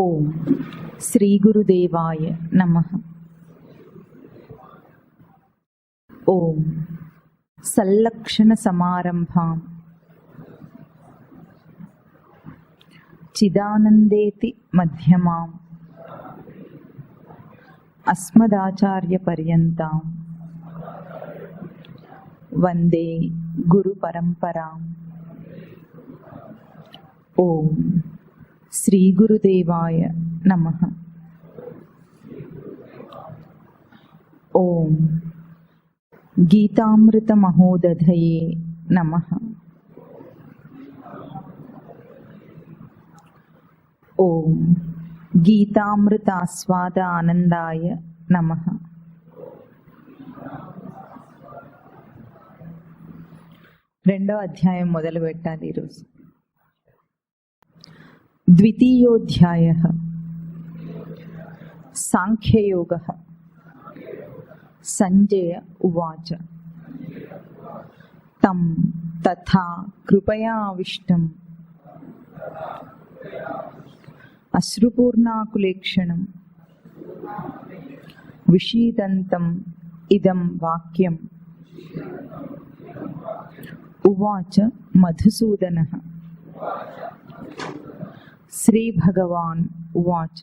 ఓం శ్రీ గురుదేవాయ నమః. ఓం సల్లక్షణ సమారంభాం చిదానందేతి మధ్యమాం అస్మదాచార్య పర్యంతాం వందే గురు పరంపరాం. ఓం శ్రీ గురుదేవాయ నమః. ఓం గీతామృత మహోదధయే నమః. ఓం గీతామృతాస్వాద ఆనందాయ నమః. రెండో అధ్యాయం మొదలు పెట్టాలి ఈరోజు. ద్వితీయోధ్యాయః సాంఖ్యయోగః. సంజయ ఉవాచ తం తథా కృపయావిష్టం అశ్రుపూర్ణాకులేక్షణం విషీదంతం ఇదం వాక్యం ఉవాచ మధుసూదనః. శ్రీ భగవాన్ ఉవాచ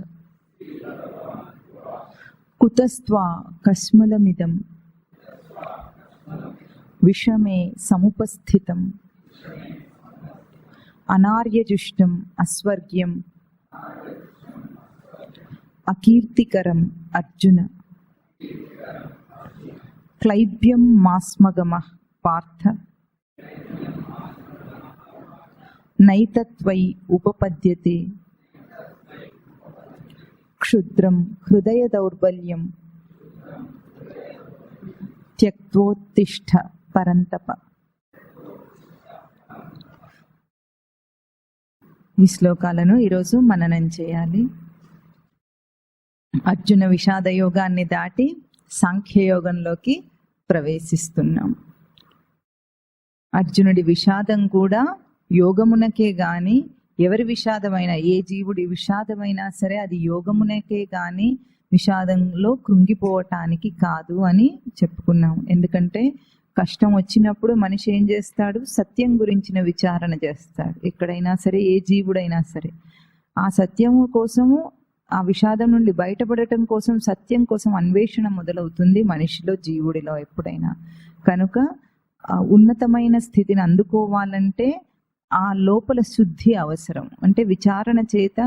కుతస్త్వా కస్మలమిదం విషమే సముపస్థితం అనార్యజుష్టం అస్వర్గ్యం అకీర్తికరం అర్జున. క్లైబ్యం మాస్మగమః పార్థ నైతత్వై ఉపపద్యతే క్షుద్రం హృదయ దౌర్బల్యం త్యక్తోత్తిష్ఠ పరంతప. ఈ శ్లోకాలను ఈరోజు మననం చేయాలి. అర్జున విషాద యోగాన్ని దాటి సాంఖ్యయోగంలోకి ప్రవేశిస్తున్నాం. అర్జునుడి విషాదం కూడా యోగమునకే గాని, ఎవరి విషాదమైనా, ఏ జీవుడి విషాదమైనా సరే అది యోగమునకే గాని విషాదంలో కృంగిపోవటానికి కాదు అని చెప్పుకున్నాం. ఎందుకంటే కష్టం వచ్చినప్పుడు మనిషి ఏం చేస్తాడు? సత్యం గురించిన విచారణ చేస్తాడు. ఎక్కడైనా సరే, ఏ జీవుడైనా సరే ఆ సత్యము కోసము, ఆ విషాదం నుండి బయటపడటం కోసం, సత్యం కోసం అన్వేషణ మొదలవుతుంది మనిషిలో, జీవుడిలో ఎప్పుడైనా. కనుక ఉన్నతమైన స్థితిని అందుకోవాలంటే ఆ లోపల శుద్ధి అవసరం. అంటే విచారణ చేత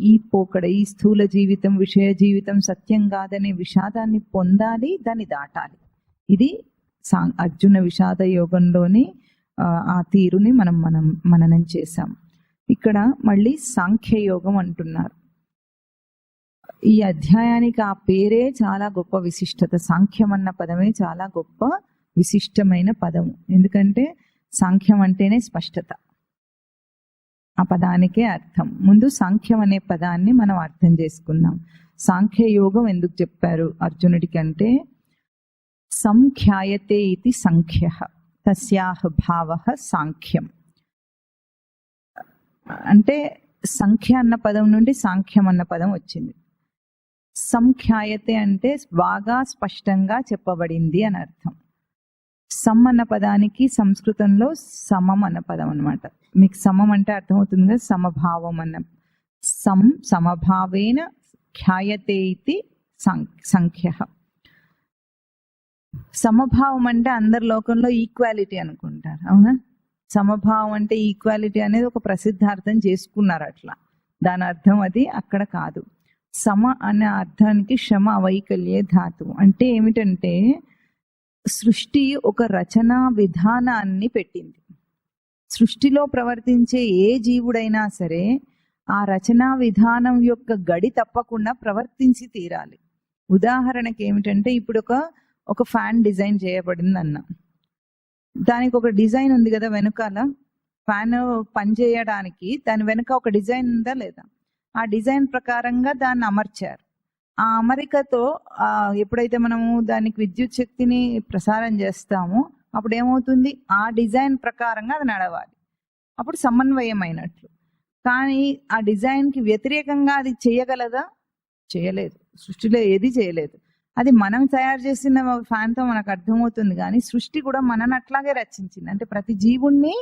ఈ పోకడ, ఈ స్థూల జీవితం, విషయ జీవితం సత్యం కాదనే విషాదాన్ని పొందాలి, దాన్ని దాటాలి. ఇది అర్జున విషాద యోగంలోని ఆ తీరుని మనం మననం చేశాం. ఇక్కడ మళ్ళీ సాంఖ్యయోగం అంటున్నారు. ఈ అధ్యాయానికి ఆ పేరే చాలా గొప్ప విశిష్టత. సాంఖ్యం అన్న పదమే చాలా గొప్ప విశిష్టమైన పదము. ఎందుకంటే సాంఖ్యం అంటేనే స్పష్టత, ఆ పదానికే అర్థం. ముందు సాంఖ్యం అనే పదాన్ని మనం అర్థం చేసుకుందాం. సాంఖ్యయోగం ఎందుకు చెప్పారు అర్జునుడికి అంటే, సంఖ్యాయతే ఇది సంఖ్యః తస్యాహ భావః సాంఖ్యం. అంటే సంఖ్య అన్న పదం నుండి సాంఖ్యం అన్న పదం వచ్చింది. సంఖ్యాయతే అంటే బాగా స్పష్టంగా చెప్పబడింది అని అర్థం. సమ్ అన్న పదానికి సంస్కృతంలో సమం అన్న పదం అనమాట. మీకు సమం అంటే అర్థమవుతుంది కదా, సమభావం అన్న. సమభావేన ఖ్యాయతే ఇది సంఖ్య. సమభావం అంటే అందరి లోకంలో ఈక్వాలిటీ అనుకుంటారు, అవునా? సమభావం అంటే ఈక్వాలిటీ అనేది ఒక ప్రసిద్ధార్థం చేసుకున్నారు అట్లా. దాని అర్థం అది అక్కడ కాదు. సమ అనే అర్థానికి శ్రమ అవైకల్యే ధాతువు. అంటే ఏమిటంటే సృష్టి ఒక రచనా విధానాన్ని పెట్టింది. సృష్టిలో ప్రవర్తించే ఏ జీవుడైనా సరే ఆ రచనా విధానం యొక్క గడి తప్పకుండా ప్రవర్తించి తీరాలి. ఉదాహరణకి ఏమిటంటే, ఇప్పుడు ఒక ఫ్యాన్ డిజైన్ చేయబడింది అన్న, దానికి ఒక డిజైన్ ఉంది కదా వెనుకాల. ఫ్యాన్ పనిచేయడానికి దాని వెనుక ఒక డిజైన్ ఉందా లేదా? ఆ డిజైన్ ప్రకారంగా దాన్ని అమర్చారు. ఆ అమరికతో ఎప్పుడైతే మనము దానికి విద్యుత్ శక్తిని ప్రసారం చేస్తామో అప్పుడు ఏమవుతుంది? ఆ డిజైన్ ప్రకారంగా అది నడవాలి. అప్పుడు సమన్వయం అయినట్లు. కానీ ఆ డిజైన్కి వ్యతిరేకంగా అది చేయగలదా? చేయలేదు. సృష్టిలో ఏది చేయలేదు. అది మనం తయారు చేసిన ఫ్యాన్తో మనకు అర్థమవుతుంది, కానీ సృష్టి కూడా మనని అట్లాగే రచించింది. అంటే ప్రతి జీవుణ్ణి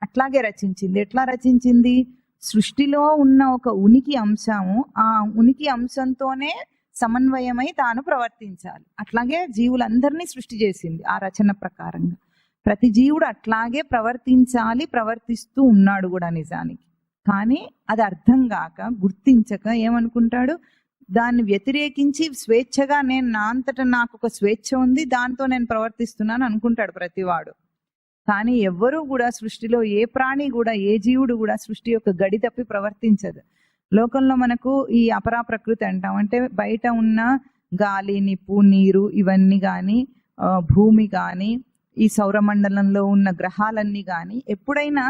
అట్లాగే రచించింది. ఎట్లా రచించింది? సృష్టిలో ఉన్న ఒక ఉనికి అంశము, ఆ ఉనికి అంశంతోనే సమన్వయమై తాను ప్రవర్తించాలి. అట్లాగే జీవులందరినీ సృష్టి చేసింది ఆ రచన ప్రకారంగా. ప్రతి జీవుడు అట్లాగే ప్రవర్తించాలి, ప్రవర్తిస్తూ ఉన్నాడు కూడా నిజానికి. కానీ అది అర్థం కాక, గుర్తించక ఏమనుకుంటాడు? దాన్ని వ్యతిరేకించి స్వేచ్ఛగా నేను నా అంతటా నాకు ఒక స్వేచ్ఛ ఉంది, దాంతో నేను ప్రవర్తిస్తున్నాను అనుకుంటాడు ప్రతివాడు. కానీ ఎవ్వరూ కూడా సృష్టిలో ఏ ప్రాణి కూడా, ఏ జీవుడు కూడా సృష్టి యొక్క గడి తప్పి ప్రవర్తించదు. లోకంలో మనకు ఈ అపరా ప్రకృతి అంటాం. అంటే బయట ఉన్న గాలి, నిప్పు, నీరు ఇవన్నీ కానీ, భూమి కానీ, ఈ సౌరమండలంలో ఉన్న గ్రహాలన్నీ కానీ ఎప్పుడైనా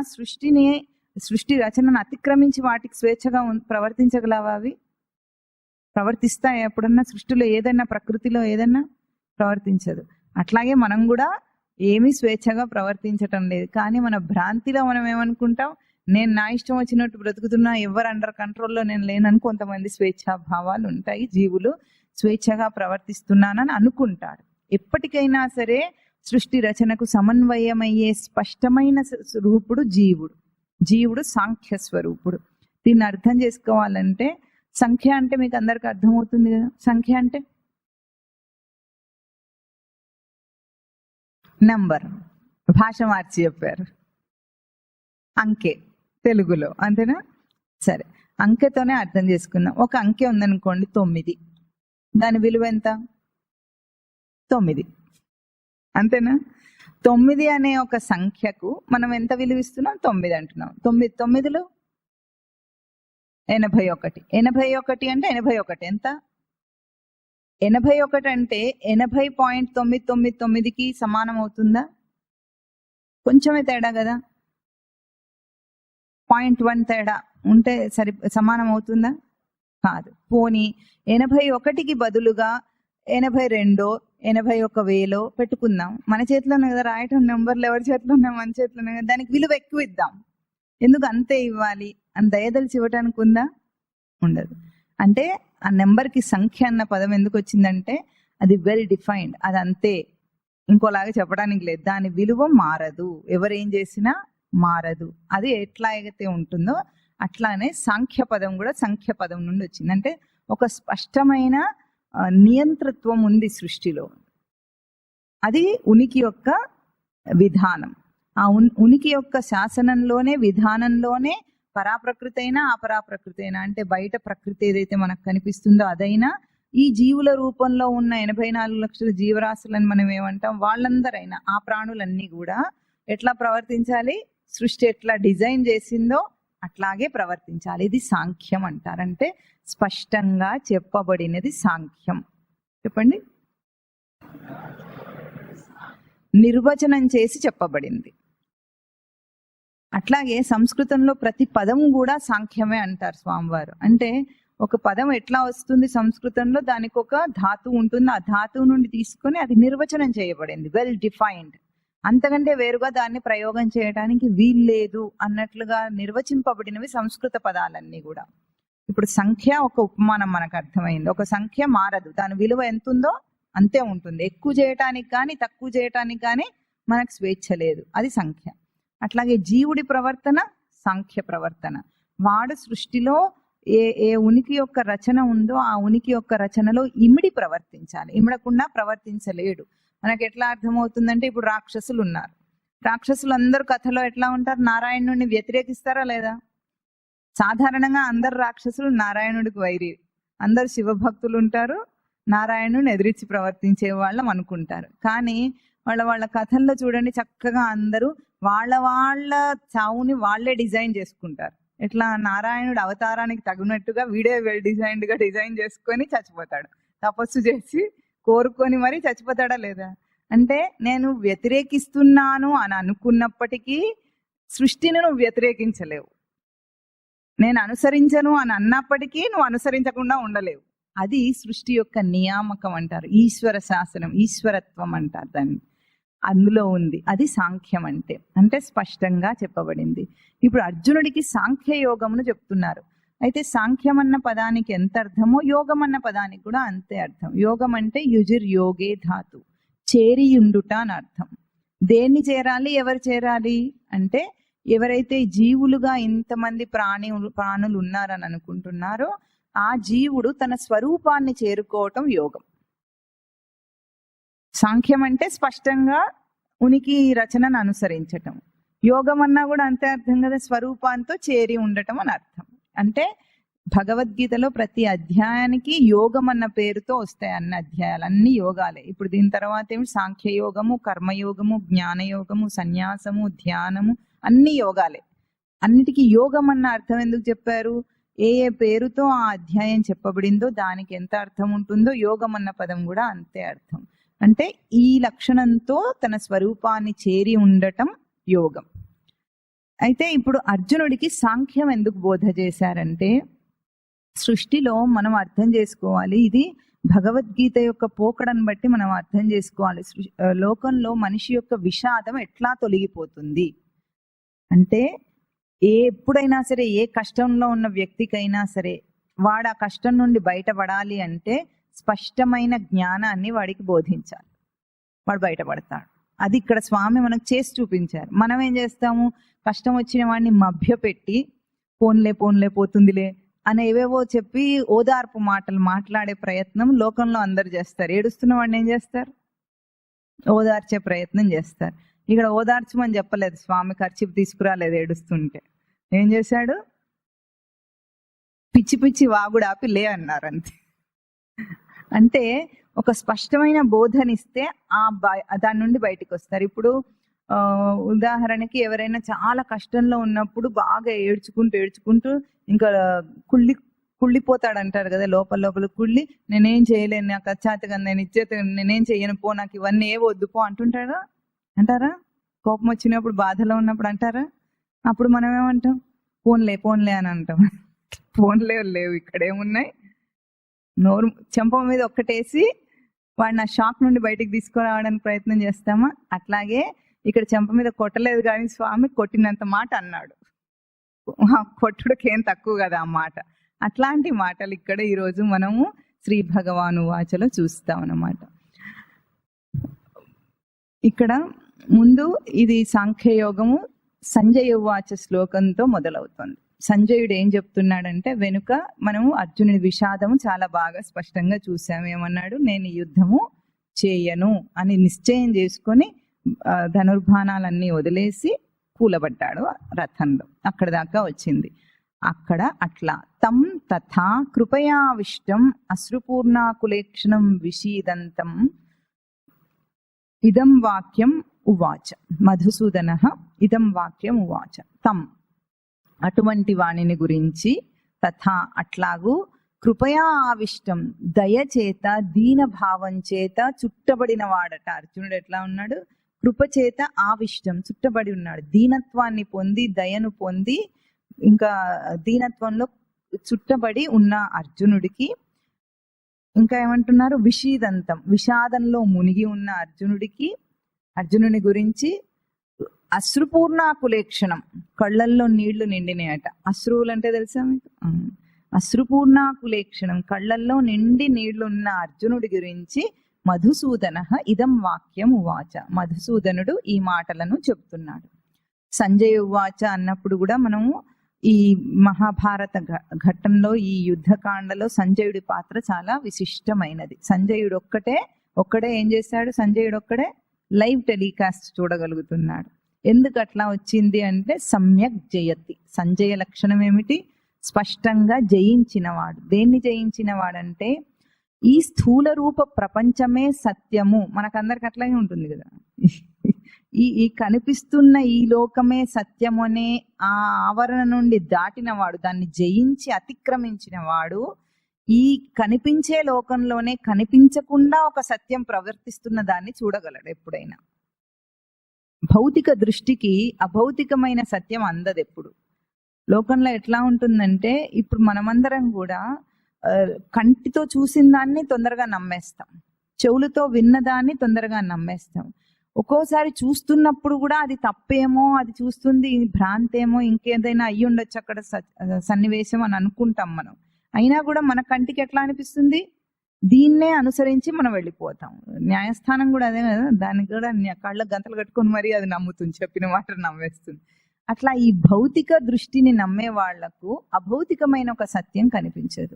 సృష్టి రచనను అతిక్రమించి వాటికి స్వేచ్ఛగా ప్రవర్తించగలవా? అవి ప్రవర్తిస్తాయి ఎప్పుడన్నా? సృష్టిలో ఏదైనా, ప్రకృతిలో ఏదైనా ప్రవర్తించదు. అట్లాగే మనం కూడా ఏమీ స్వేచ్ఛగా ప్రవర్తించటం లేదు. కానీ మన భ్రాంతిలో మనం ఏమనుకుంటాం? నేను నా ఇష్టం వచ్చినట్టు బ్రతుకుతున్నా, ఎవరు అండర్ కంట్రోల్లో నేను లేనని కొంతమంది స్వేచ్ఛా భావాలు ఉంటాయి. జీవులు స్వేచ్ఛగా ప్రవర్తిస్తున్నానని అనుకుంటాడు. ఎప్పటికైనా సరే సృష్టి రచనకు సమన్వయమయ్యే స్పష్టమైన స్వరూపుడు జీవుడు. జీవుడు సాంఖ్య స్వరూపుడు. దీన్ని అర్థం చేసుకోవాలంటే, సంఖ్య అంటే మీకు అందరికి అర్థమవుతుంది కదా. సంఖ్య అంటే నంబర్, భాష మార్చి చెప్పారు. అంకె తెలుగులో, అంతేనా? సరే, అంకెతోనే అర్థం చేసుకుందాం. ఒక అంకె ఉందనుకోండి 9. దాని విలువ ఎంత? 9, అంతేనా? 9 అనే ఒక సంఖ్యకు మనం ఎంత విలువ ఇస్తున్నాం? 9 అంటున్నాం. 9 9లు 81. 81 అంటే 81 ఎంత? 81 అంటే 80.999కి సమానం అవుతుందా? కొంచెమే తేడా కదా. 0.1 తేడా ఉంటే సమానం అవుతుందా? కాదు. పోనీ 81కి బదులుగా 82, 81,000 పెట్టుకుందాం. మన చేతిలోనే కదా రాయటం. నెంబర్లు ఎవరి చేతిలో ఉన్నాయి? మన చేతిలోనే కదా. దానికి విలువ ఎక్కువ ఇద్దాం. ఎందుకు అంతే ఇవ్వాలి అని దయదలిచి ఇవ్వటానికి ఉందా? ఉండదు. అంటే ఆ నెంబర్కి సంఖ్య అన్న పదం ఎందుకు వచ్చిందంటే అది వెల్ డిఫైన్డ్, అది అంతే, ఇంకోలాగా చెప్పడానికి లేదు. దాని విలువ మారదు, ఎవరేం చేసినా మారదు. అది ఎట్లా అయితే ఉంటుందో అట్లానే సాంఖ్య పదం కూడా సంఖ్య పదం నుండి వచ్చింది. అంటే ఒక స్పష్టమైన నియంతృత్వం ఉంది సృష్టిలో. అది ఉనికి యొక్క విధానం. ఆ ఉనికి యొక్క శాసనంలోనే, విధానంలోనే పరాప్రకృతి అయినా అపరాప్రకృతి అయినా, అంటే బయట ప్రకృతి ఏదైతే మనకు కనిపిస్తుందో అదైనా, ఈ జీవుల రూపంలో ఉన్న 84 లక్షల జీవరాశులని మనం ఏమంటాం, వాళ్ళందరైనా ఆ ప్రాణులన్నీ కూడా ఎట్లా ప్రవర్తించాలి? సృష్టి ఎట్లా డిజైన్ చేసిందో అట్లాగే ప్రవర్తించాలి. ఇది సాంఖ్యం అంటారంటే స్పష్టంగా చెప్పబడినది సాంఖ్యం. చెప్పండి. నిర్వచనం చేసి చెప్పబడింది. అట్లాగే సంస్కృతంలో ప్రతి పదం కూడా సాంఖ్యమే అంటారు స్వామివారు. అంటే ఒక పదం ఎట్లా వస్తుంది సంస్కృతంలో, దానికి ఒక ధాతువు ఉంటుంది. ఆ ధాతువు నుండి తీసుకొని అది నిర్వచనం చేయబడింది, వెల్ డిఫైన్డ్. అంతకంటే వేరుగా దాన్ని ప్రయోగం చేయడానికి వీల్లేదు అన్నట్లుగా నిర్వచింపబడినవి సంస్కృత పదాలన్నీ కూడా. ఇప్పుడు సంఖ్య ఒక ఉపమానం మనకు అర్థమైంది. ఒక సంఖ్య మారదు, దాని విలువ ఎంత ఉందో అంతే ఉంటుంది. ఎక్కువ చేయటానికి కానీ తక్కువ చేయటానికి కానీ మనకు స్వేచ్ఛ లేదు, అది సంఖ్య. అట్లాగే జీవుడి ప్రవర్తన సాంఖ్య ప్రవర్తన. వాడు సృష్టిలో ఏ ఉనికి యొక్క రచన ఉందో ఆ ఉనికి యొక్క రచనలో ఇమిడి ప్రవర్తించాలి, ఇమిడకుండా ప్రవర్తించలేడు. మనకు ఎట్లా అర్థమవుతుందంటే, ఇప్పుడు రాక్షసులు ఉన్నారు. రాక్షసులు అందరూ కథలో ఎట్లా ఉంటారు? నారాయణుడిని వ్యతిరేకిస్తారా లేదా? సాధారణంగా అందరు రాక్షసులు నారాయణుడికి వైరి, అందరు శివభక్తులు ఉంటారు, నారాయణుడిని ఎదిరించి ప్రవర్తించే వాళ్ళం అనుకుంటారు. కానీ వాళ్ళ కథల్లో చూడండి, చక్కగా అందరూ వాళ్ళ చావుని వాళ్ళే డిజైన్ చేసుకుంటారు. ఎట్లా? నారాయణుడు అవతారానికి తగినట్టుగా వీడే వెల్ డిజైన్డ్ గా డిజైన్ చేసుకొని చచ్చిపోతాడు. తపస్సు చేసి కోరుకొని మరీ చచ్చిపోతాడా లేదా? అంటే నేను వ్యతిరేకిస్తున్నాను అని అనుకున్నప్పటికీ సృష్టిని నువ్వు వ్యతిరేకించలేవు. నేను అనుసరించను అని అన్నప్పటికీ నువ్వు అనుసరించకుండా ఉండలేవు. అది సృష్టి యొక్క నియామకం అంటారు, ఈశ్వర శాసనం, ఈశ్వరత్వం అంటారు దాన్ని. అందులో ఉంది. అది సాంఖ్యం అంటే. అంటే స్పష్టంగా చెప్పబడింది. ఇప్పుడు అర్జునుడికి సాంఖ్య యోగమును చెప్తున్నారు. అయితే సాంఖ్యం అన్న పదానికి ఎంత అర్థమో యోగం అన్న పదానికి కూడా అంతే అర్థం. యోగం అంటే యుజిర్ యోగే ధాతు, చేరియుండుట అని అర్థం. దేన్ని చేరాలి, ఎవరు చేరాలి అంటే ఎవరైతే జీవులుగా ఇంతమంది ప్రాణులు ఉన్నారని అనుకుంటున్నారో ఆ జీవుడు తన స్వరూపాన్ని చేరుకోవటం యోగం. సాంఖ్యం అంటే స్పష్టంగా ఉనికి రచనను అనుసరించటం. యోగం అన్నా కూడా అంతే అర్థం కదా, స్వరూపాంతో చేరి ఉండటం అని అర్థం. అంటే భగవద్గీతలో ప్రతి అధ్యాయానికి యోగం అన్న పేరుతో వస్తాయి అన్ని అధ్యాయాలు, అన్ని యోగాలే. ఇప్పుడు దీని తర్వాత ఏమి సాంఖ్యయోగము, కర్మయోగము, జ్ఞానయోగము, సన్యాసము, ధ్యానము, అన్ని యోగాలే. అన్నిటికీ యోగం అన్న అర్థం ఎందుకు చెప్పారు? ఏ ఏ పేరుతో ఆ అధ్యాయం చెప్పబడిందో దానికి ఎంత అర్థం ఉంటుందో యోగం అన్న పదం కూడా అంతే అర్థం. అంటే ఈ లక్షణంతో తన స్వరూపాన్ని చేరి ఉండటం యోగం. అయితే ఇప్పుడు అర్జునుడికి సాంఖ్యం ఎందుకు బోధ చేశారంటే సృష్టిలో మనం అర్థం చేసుకోవాలి, ఇది భగవద్గీత యొక్క పోకడను బట్టి మనం అర్థం చేసుకోవాలి. లోకంలో మనిషి యొక్క విషాదం ఎట్లా తొలగిపోతుంది అంటే ఎప్పుడైనా సరే ఏ కష్టంలో ఉన్న వ్యక్తికైనా సరే వాడు ఆ కష్టం నుండి బయటపడాలి అంటే స్పష్టమైన జ్ఞానాన్ని వాడికి బోధించాలి, వాడు బయటపడతాడు. అది ఇక్కడ స్వామి మనకు చేసి చూపించారు. మనం ఏం చేస్తాము, కష్టం వచ్చిన వాడిని మభ్యపెట్టి పోన్లే పోన్లే పోతుందిలే అని ఏవేవో చెప్పి ఓదార్పు మాటలు మాట్లాడే ప్రయత్నం లోకంలో అందరు చేస్తారు. ఏడుస్తున్న వాడిని ఏం చేస్తారు, ఓదార్చే ప్రయత్నం చేస్తారు. ఇక్కడ ఓదార్చమని చెప్పలేదు స్వామి, ఖర్చు తీసుకురాలేదు. ఏడుస్తుంటే ఏం చేశాడు, పిచ్చి పిచ్చి వాగుడు ఆపి లే అన్నారు అంతే. అంటే ఒక స్పష్టమైన బోధనిస్తే దాని నుండి బయటకు వస్తారు. ఇప్పుడు ఉదాహరణకి ఎవరైనా చాలా కష్టంలో ఉన్నప్పుడు బాగా ఏడ్చుకుంటూ ఇంకా కుళ్ళిపోతాడు అంటారు కదా, లోపల కుళ్ళి నేనేం చేయలేను, నాకు అచ్చాతగా నేను ఇచ్చేత నేనేం చెయ్యను పో, నాకు ఇవన్నీ ఏ వద్దు పో అంటారా? కోపం వచ్చినప్పుడు బాధలో ఉన్నప్పుడు అంటారా? అప్పుడు మనం ఏమంటాం, పోన్లే అని అంటాం. పోన్లే లేవు, ఇక్కడేమున్నాయి, నోరు చెంప మీద ఒక్కటేసి వాడిని ఆ షాక్ నుండి బయటికి తీసుకురావడానికి ప్రయత్నం చేస్తామా? అట్లాగే ఇక్కడ చెంప మీద కొట్టలేదు కానీ స్వామి కొట్టినంత మాట అన్నాడు. కొట్టుడికేం తక్కువ కదా ఆ మాట. అట్లాంటి మాటలు ఇక్కడ ఈరోజు మనము శ్రీ భగవాను వాచలో చూస్తాం అన్నమాట. ఇక్కడ ముందు ఇది సాంఖ్యయోగము సంజయ వాచ శ్లోకంతో మొదలవుతుంది. సంజయుడు ఏం చెప్తున్నాడంటే వెనుక మనము అర్జునుడి విషాదము చాలా బాగా స్పష్టంగా చూసాము. ఏమన్నాడు, నేను యుద్ధము చేయను అని నిశ్చయం చేసుకొని ధనుర్బాణాలన్నీ వదిలేసి కూలబడ్డాడు రథంలో. అక్కడ దాకా వచ్చింది. అక్కడ అట్లా తం తథా కృపయావిష్టం అశ్రుపూర్ణాకులేక్షణం విషీదంతం ఇదం వాక్యం ఉవాచ మధుసూదన. ఇదం వాక్యం ఉవాచ తం అటువంటి వాణిని గురించి, తథా అట్లాగూ, కృపయా ఆవిష్టం దయచేత దీనభావం చేత చుట్టబడిన వాడట. అర్జునుడు ఎట్లా ఉన్నాడు, కృపచేత ఆవిష్టం చుట్టబడి ఉన్నాడు. దీనత్వాన్ని పొంది దయను పొంది ఇంకా దీనత్వంలో చుట్టబడి ఉన్న అర్జునుడికి ఇంకా ఏమంటున్నారు, విషీదంతం విషాదంలో మునిగి ఉన్న అర్జునుని గురించి అశ్రుపూర్ణాకులేక్షణం కళ్ళల్లో నీళ్లు నిండినాయట. అశ్రువులు అంటే తెలుసా మీకు? అశ్రుపూర్ణాకులేక్షణం కళ్ళల్లో నిండి నీళ్లున్న అర్జునుడి గురించి మధుసూదన ఇదం వాక్యం ఉవాచ. మధుసూదనుడు ఈ మాటలను చెప్తున్నాడు. సంజయ ఉవాచ అన్నప్పుడు కూడా మనము ఈ మహాభారత ఘట్టంలో ఈ యుద్ధకాండలో సంజయుడి పాత్ర చాలా విశిష్టమైనది. సంజయుడు ఒక్కడే ఏం చేశాడు, సంజయుడు ఒక్కడే లైవ్ టెలికాస్ట్ చూడగలుగుతున్నాడు. ఎందుకు అట్లా వచ్చింది అంటే సమ్యక్ జయతి. సంజయ లక్షణం ఏమిటి, స్పష్టంగా జయించినవాడు. దేన్ని జయించినవాడంటే ఈ స్థూల రూప ప్రపంచమే సత్యము. మనకందరికి అట్లాగే ఉంటుంది కదా, ఈ కనిపిస్తున్న ఈ లోకమే సత్యము అనే ఆ ఆవరణ నుండి దాటినవాడు, దాన్ని జయించి అతిక్రమించిన వాడు ఈ కనిపించే లోకంలోనే కనిపించకుండా ఒక సత్యం ప్రవర్తిస్తున్న దాన్ని చూడగలడు ఎప్పుడైనా. భౌతిక దృష్టికి అభౌతికమైన సత్యం అందదు ఎప్పుడు. లోకంలో ఎట్లా ఉంటుందంటే ఇప్పుడు మనమందరం కూడా కంటితో చూసిన దాన్ని తొందరగా నమ్మేస్తాం, చెవులతో విన్నదాన్ని తొందరగా నమ్మేస్తాం. ఒక్కోసారి చూస్తున్నప్పుడు కూడా అది తప్పేమో, అది చూస్తుంది భ్రాంతేమో, ఇంకేదైనా అయ్యి ఉండొచ్చు అక్కడ సన్నివేశం అని అనుకుంటాం మనం. అయినా కూడా మన కంటికి ఎట్లా అనిపిస్తుంది, దీన్నే అనుసరించి మనం వెళ్ళిపోతాం. న్యాయస్థానం కూడా అదే కదా, దానికి కూడా కళ్ళ గంతలు కట్టుకొని మరీ అది నమ్ముతుంది, చెప్పిన మాట నమ్మేస్తుంది. అట్లా ఈ భౌతిక దృష్టిని నమ్మే వాళ్లకు అభౌతికమైన ఒక సత్యం కనిపించదు.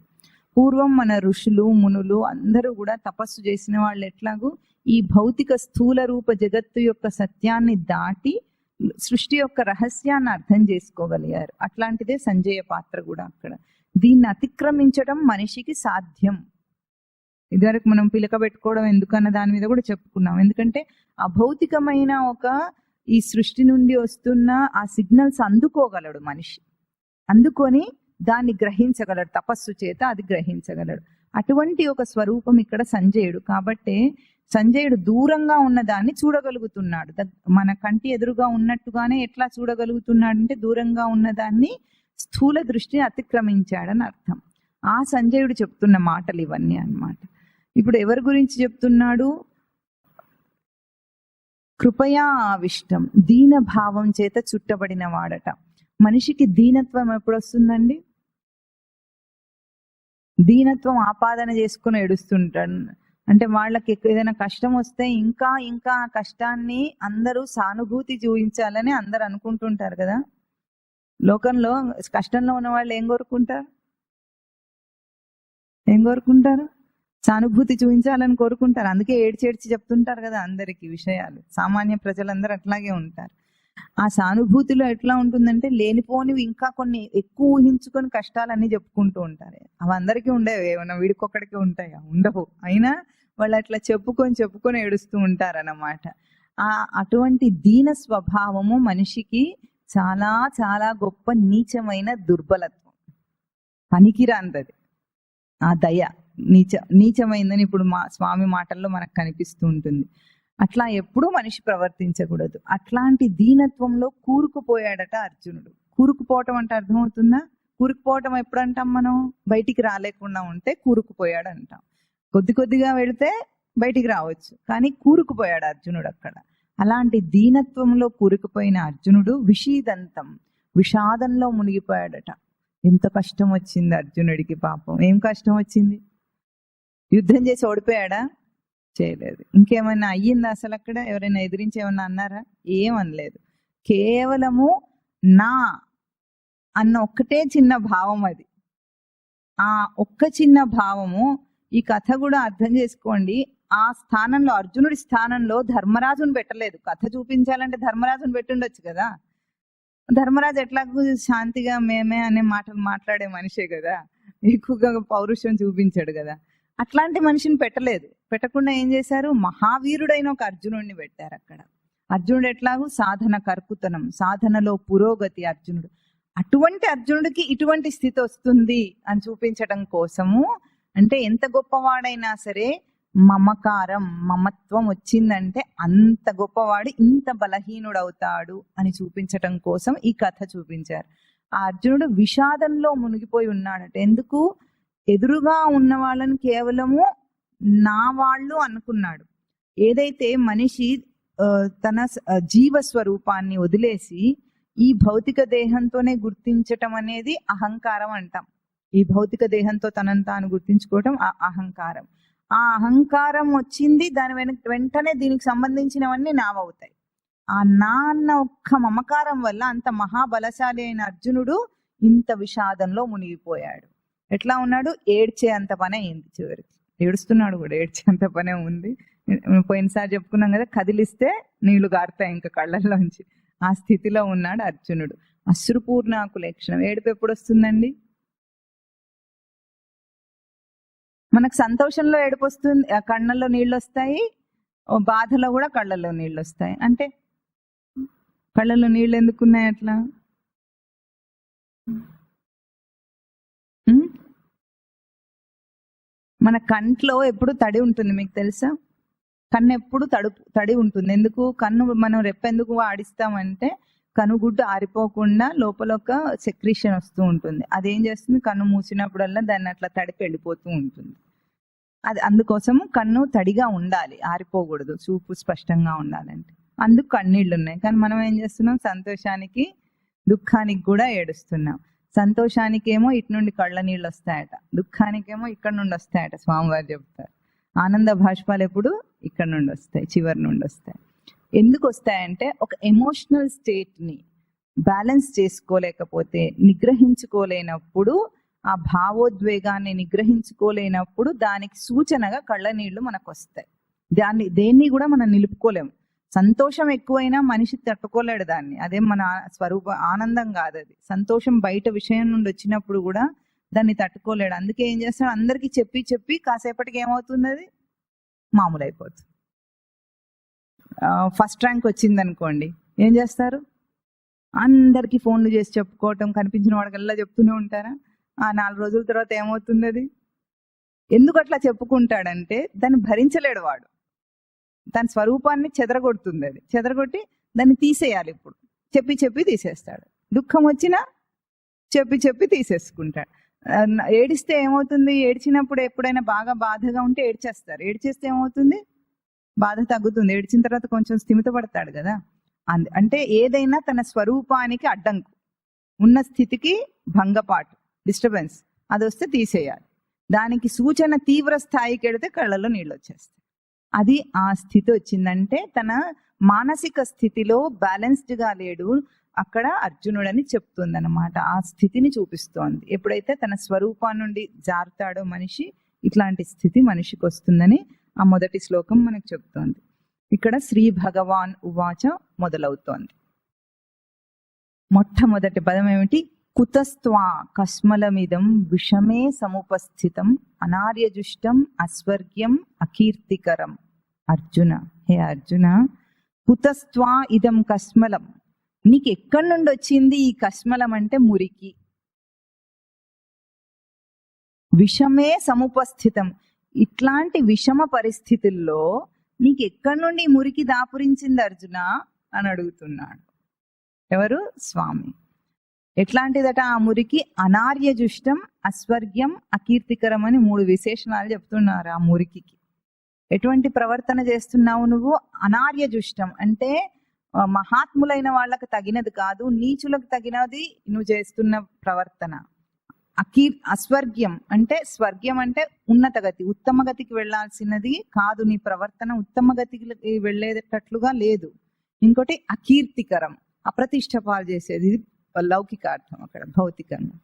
పూర్వం మన ఋషులు మునులు అందరూ కూడా తపస్సు చేసిన వాళ్ళు ఎట్లాగూ ఈ భౌతిక స్థూల రూప జగత్తు యొక్క సత్యాన్ని దాటి సృష్టి యొక్క రహస్యాన్ని అర్థం చేసుకోగలిగారు. అట్లాంటిదే సంజయ పాత్ర కూడా అక్కడ. దీన్ని అతిక్రమించడం మనిషికి సాధ్యం. ఇదివరకు మనం పిలక పెట్టుకోవడం ఎందుకన్న దాని మీద కూడా చెప్పుకున్నాం. ఎందుకంటే అభౌతికమైన ఒక ఈ సృష్టి నుండి వస్తున్న ఆ సిగ్నల్స్ అందుకోగలడు మనిషి, అందుకొని దాన్ని గ్రహించగలడు, తపస్సు చేత అది గ్రహించగలడు. అటువంటి ఒక స్వరూపం ఇక్కడ సంజయుడు. కాబట్టి సంజయుడు దూరంగా ఉన్న దాన్ని చూడగలుగుతున్నాడు. మన కంటి ఎదురుగా ఉన్నట్టుగానే ఎట్లా చూడగలుగుతున్నాడంటే దూరంగా ఉన్న దాన్ని స్థూల దృష్టిని అతిక్రమించాడని అర్థం. ఆ సంజయుడు చెప్తున్న మాటలు ఇవన్నీ అన్నమాట. ఇప్పుడు ఎవరి గురించి చెప్తున్నాడు? కృపయా ఆవిష్టం, దీన భావం చేత చుట్టబడిన వాడట. మనిషికి దీనత్వం ఎప్పుడు వస్తుందండి? దీనత్వం ఆపాదన చేసుకుని ఏడుస్తుంటాడు. అంటే వాళ్ళకి ఏదైనా కష్టం వస్తే ఇంకా ఇంకా కష్టాన్ని అందరూ సానుభూతి చూపించాలని అందరు అనుకుంటుంటారు కదా. లోకంలో కష్టంలో ఉన్న వాళ్ళు ఏం కోరుకుంటారు? సానుభూతి చూపించాలని కోరుకుంటారు. అందుకే ఏడ్చేడ్చి చెప్తుంటారు కదా అందరికి విషయాలు. సామాన్య ప్రజలందరూ అట్లాగే ఉంటారు. ఆ సానుభూతిలో ఎట్లా ఉంటుందంటే లేనిపోనివి ఇంకా కొన్ని ఎక్కువ ఊహించుకొని కష్టాలన్నీ చెప్పుకుంటూ ఉంటారు. అవి అందరికీ ఉండేవి, ఏమన్నా వీడికొక్కడికి ఉంటాయా? ఉండవు. అయినా వాళ్ళు అట్లా చెప్పుకొని ఏడుస్తూ ఉంటారన్నమాట. అటువంటి దీన స్వభావము మనిషికి చాలా చాలా గొప్ప నీచమైన దుర్బలత్వం, పనికిరాందది. ఆ దయ నీచమైందని ఇప్పుడు మా స్వామి మాటల్లో మనకు కనిపిస్తూ ఉంటుంది. అట్లా ఎప్పుడూ మనిషి ప్రవర్తించకూడదు. అట్లాంటి దీనత్వంలో కూరుకుపోయాడట అర్జునుడు. కూరుకుపోవటం అంటే అర్థమవుతుందా? కూరుకుపోవటం ఎప్పుడు అంటాం మనం? బయటికి రాలేకుండా ఉంటే కూరుకుపోయాడు అంటాం. కొద్దిగా వెళితే బయటికి రావచ్చు, కానీ కూరుకుపోయాడు అర్జునుడు అక్కడ. అలాంటి దీనత్వంలో కూరుకుపోయిన అర్జునుడు విషాదంలో మునిగిపోయాడట. ఎంత కష్టం వచ్చింది అర్జునుడికి పాపం. ఏం కష్టం వచ్చింది? యుద్ధం చేసి ఓడిపోయాడా? చేయలేదు. ఇంకేమైనా అయ్యిందా అసలు? అక్కడ ఎవరైనా ఎదిరించి ఏమన్నా అన్నారా? ఏమనలేదు. కేవలము నా అన్న ఒక్కటే చిన్న భావం అది. ఆ ఒక్క చిన్న భావము. ఈ కథ కూడా అర్థం చేసుకోండి. ఆ స్థానంలో, అర్జునుడి స్థానంలో ధర్మరాజును పెట్టలేదు. కథ చూపించాలంటే ధర్మరాజును పెట్టుండొచ్చు కదా. ధర్మరాజు ఎట్లాగూ శాంతిగా మేమే అనే మాటలు మాట్లాడే మనిషే కదా, ఎక్కువగా పౌరుషం చూపించాడు కదా. అట్లాంటి మనిషిని పెట్టలేదు. పెట్టకుండా ఏం చేశారు? మహావీరుడైన ఒక అర్జునుడిని పెట్టారు అక్కడ. అర్జునుడు ఎట్లాగూ సాధన కర్కుతనం, సాధనలో పురోగతి అర్జునుడు. అటువంటి అర్జునుడికి ఇటువంటి స్థితి వస్తుంది అని చూపించడం కోసము, అంటే ఎంత గొప్పవాడైనా సరే మమత్వం వచ్చిందంటే అంత గొప్పవాడు ఇంత బలహీనుడు అవుతాడు అని చూపించటం కోసం ఈ కథ చూపించారు. ఆ అర్జునుడు విషాదంలో మునిగిపోయి ఉన్నాడట. ఎందుకు? ఎదురుగా ఉన్న వాళ్ళని కేవలము నా వాళ్ళు అనుకున్నాడు. ఏదైతే మనిషి తన జీవస్వరూపాన్ని వదిలేసి ఈ భౌతిక దేహంతోనే గుర్తించటం అనేది అహంకారం అంటాం. ఈ భౌతిక దేహంతో తనను తాను గుర్తించుకోవటం అహంకారం. ఆ అహంకారం వచ్చింది, దాని వెంటనే దీనికి సంబంధించినవన్నీ నావవుతాయి. ఆ నా అన్న ఒక్క మమకారం వల్ల అంత మహాబలశాలి అయిన అర్జునుడు ఇంత విషాదంలో మునిగిపోయాడు. ఎట్లా ఉన్నాడు? ఏడ్చే అంత పనే అయింది. చివరికి ఏడుస్తున్నాడు కూడా, ఏడ్చే అంత పనే ఉంది. పోయినసారి చెప్పుకున్నాం కదా, కదిలిస్తే నీళ్లు గారుతాయి ఇంకా కళ్ళల్లోంచి. ఆ స్థితిలో ఉన్నాడు అర్జునుడు. అశ్రుపూర్ణాకులేక్షణం. ఏడుపు ఎప్పుడు వస్తుందండి? మనకు సంతోషంలో ఏడుపు వస్తుంది, కళ్ళల్లో నీళ్ళు వస్తాయి. బాధలో కూడా కళ్ళల్లో నీళ్ళు వస్తాయి. అంటే కళ్ళల్లో నీళ్ళు ఎందుకున్నాయి అట్లా? మన కంట్లో ఎప్పుడు తడి ఉంటుంది, మీకు తెలుసా? కన్ను ఎప్పుడు తడి ఉంటుంది. ఎందుకు? కన్ను మనం రెప్పెందుకు ఆడిస్తామంటే కనుగుడ్డు ఆరిపోకుండా లోపల ఒక సెక్రీషన్ వస్తూ ఉంటుంది. అదేం చేస్తుంది? కన్ను మూసినప్పుడల్లా దాన్ని అట్లా తడిపి వెళ్ళిపోతూ ఉంటుంది. అది అందుకోసం కన్ను తడిగా ఉండాలి, ఆరిపోకూడదు, చూపు స్పష్టంగా ఉండాలంటే. అందుకు కన్నీళ్ళు ఉన్నాయి. కానీ మనం ఏం చేస్తున్నాం, సంతోషానికి దుఃఖానికి కూడా ఏడుస్తున్నాం. సంతోషానికేమో ఇటు నుండి కళ్ళ నీళ్ళు వస్తాయట, దుఃఖానికేమో ఇక్కడ నుండి వస్తాయట. స్వామివారు చెప్తారు ఆనంద భాష్పాలు ఎప్పుడు ఇక్కడ నుండి వస్తాయి, చివరి నుండి వస్తాయి. ఎందుకు వస్తాయంటే ఒక ఎమోషనల్ స్టేట్ని బ్యాలెన్స్ చేసుకోలేకపోతే, నిగ్రహించుకోలేనప్పుడు, ఆ భావోద్వేగాన్ని నిగ్రహించుకోలేనప్పుడు దానికి సూచనగా కళ్ళ నీళ్లు మనకు వస్తాయి. దేన్ని కూడా మనం నిలుపుకోలేము. సంతోషం ఎక్కువైనా మనిషి తట్టుకోలేడు దాన్ని, అదే మన స్వరూప ఆనందం కాదు అది. సంతోషం బయట విషయం నుండి వచ్చినప్పుడు కూడా దాన్ని తట్టుకోలేడు. అందుకే ఏం చేస్తాడు, అందరికీ చెప్పి చెప్పి కాసేపటికి ఏమవుతుంది, అది మామూలు అయిపోతుంది. ఫస్ట్ ర్యాంక్ వచ్చింది అనుకోండి, ఏం చేస్తారు, అందరికీ ఫోన్లు చేసి చెప్పుకోవటం, కనిపించిన వాడికల్లా చెప్తూనే ఉంటారా. ఆ 4 రోజుల తర్వాత ఏమవుతుంది, అది ఎందుకు అట్లా చెప్పుకుంటాడంటే దాన్ని భరించలేడు వాడు. దాని స్వరూపాన్ని చెదరగొడుతుంది, అది చెదరగొట్టి దాన్ని తీసేయాలి. ఇప్పుడు చెప్పి చెప్పి తీసేస్తాడు. దుఃఖం వచ్చినా చెప్పి చెప్పి తీసేసుకుంటాడు. ఏడిస్తే ఏమవుతుంది, ఏడ్చినప్పుడు ఎప్పుడైనా బాగా బాధగా ఉంటే ఏడ్చేస్తారు. ఏడ్చేస్తే ఏమవుతుంది, బాధ తగ్గుతుంది. ఏడ్చిన తర్వాత కొంచెం స్థిమిత పడతాడు కదా. అంటే ఏదైనా తన స్వరూపానికి అడ్డంకు, ఉన్న స్థితికి భంగపాటు, డిస్టర్బెన్స్, అది వస్తే తీసేయాలి. దానికి సూచన తీవ్ర స్థాయికి వెడితే కళ్ళలో నీళ్ళు వచ్చేస్తాయి. అది ఆ స్థితి వచ్చిందంటే తన మానసిక స్థితిలో బ్యాలెన్స్డ్గా లేడు, అక్కడ అర్జునుడని చెప్తుంది అనమాట. ఆ స్థితిని చూపిస్తోంది. ఎప్పుడైతే తన స్వరూపం నుండి జారుతాడో మనిషి, ఇట్లాంటి స్థితి మనిషికి వస్తుందని ఆ మొదటి శ్లోకం మనకు చెప్తోంది. ఇక్కడ శ్రీ భగవాన్ ఉవాచ మొదలవుతోంది. మొట్టమొదటి పదం ఏమిటి, కుతస్త్వా కస్మలమిదం విషమే సముపస్థితం అనార్యజుష్టం అస్వర్గ్యం అకీర్తికరం. అర్జున, హే అర్జున, కుతస్త్వా ఇదం కస్మలం, నీకు ఎక్కడి నుండి వచ్చింది ఈ కస్మలం అంటే మురికి. విషమే సముపస్థితం, ఇట్లాంటి విషమ పరిస్థితుల్లో నీకు ఎక్కడి నుండి మురికి దాపురించింది అర్జున అని అడుగుతున్నాడు. ఎవరు, స్వామి. ఎట్లాంటిదట ఆ మురికి, అనార్యజుష్టం అస్వర్గ్యం అకీర్తికరం అని 3 విశేషణాలు చెప్తున్నారు ఆ మురికికి. ఎటువంటి ప్రవర్తన చేస్తున్నావు నువ్వు, అనార్యజుష్టం అంటే మహాత్ములైన వాళ్ళకు తగినది కాదు, నీచులకు తగినది నువ్వు చేస్తున్న ప్రవర్తన. అస్వర్గ్యం అంటే, స్వర్గ్యం అంటే ఉన్నత గతి, ఉత్తమ గతికి వెళ్లాల్సినది కాదు నీ ప్రవర్తన, ఉత్తమ గతికి వెళ్ళేటట్లుగా లేదు. ఇంకోటి అకీర్తికరం, అప్రతిష్ట పాలు చేసేది, లౌకికార్థం, అక్కడ భౌతికంగా.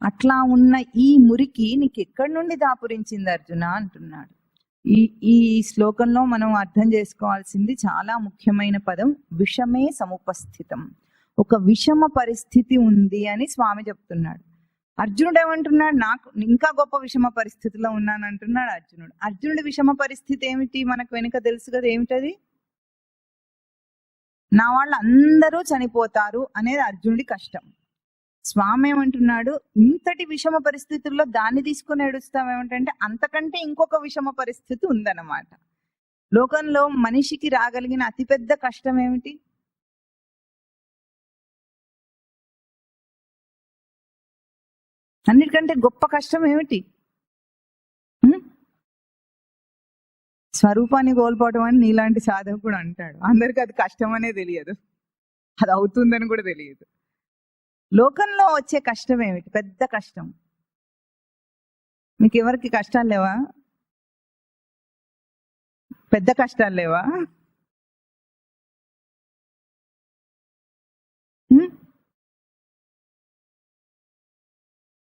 అట్లా ఉన్న ఈ మురికి నీకు ఎక్కడి నుండి దాపురించింది అర్జున అంటున్నాడు. ఈ శ్లోకంలో మనం అర్థం చేసుకోవాల్సింది చాలా ముఖ్యమైన పదం, విషమే సముపస్థితం. ఒక విషమ పరిస్థితి ఉంది అని స్వామి చెప్తున్నాడు. అర్జునుడు ఏమంటున్నాడు, నాకు ఇంకా గొప్ప విషమ పరిస్థితిలో ఉన్నాను అంటున్నాడు అర్జునుడు. అర్జునుడి విషమ పరిస్థితి ఏమిటి, మనకు వెనుక తెలుసు కదా ఏమిటది, నా వాళ్ళు అందరూ చనిపోతారు అనేది అర్జునుడి కష్టం. స్వామి ఏమంటున్నాడు, ఇంతటి విషమ పరిస్థితుల్లో దాన్ని తీసుకుని ఏడుస్తామేమిటంటే అంతకంటే ఇంకొక విషమ పరిస్థితి ఉందన్నమాట. లోకంలో మనిషికి రాగలిగిన అతిపెద్ద కష్టం ఏమిటి, అన్నిటికంటే గొప్ప కష్టం ఏమిటి, స్వరూపాన్ని కోల్పోవడం అని నీలాంటి సాధకుడు అంటాడు. అందరికి అది కష్టం అనే తెలియదు, అది అవుతుందని కూడా తెలియదు. లోకంలో వచ్చే కష్టం ఏమిటి, పెద్ద కష్టం. మీకు ఎవరికి కష్టాలు లేవా, పెద్ద కష్టాలు లేవా?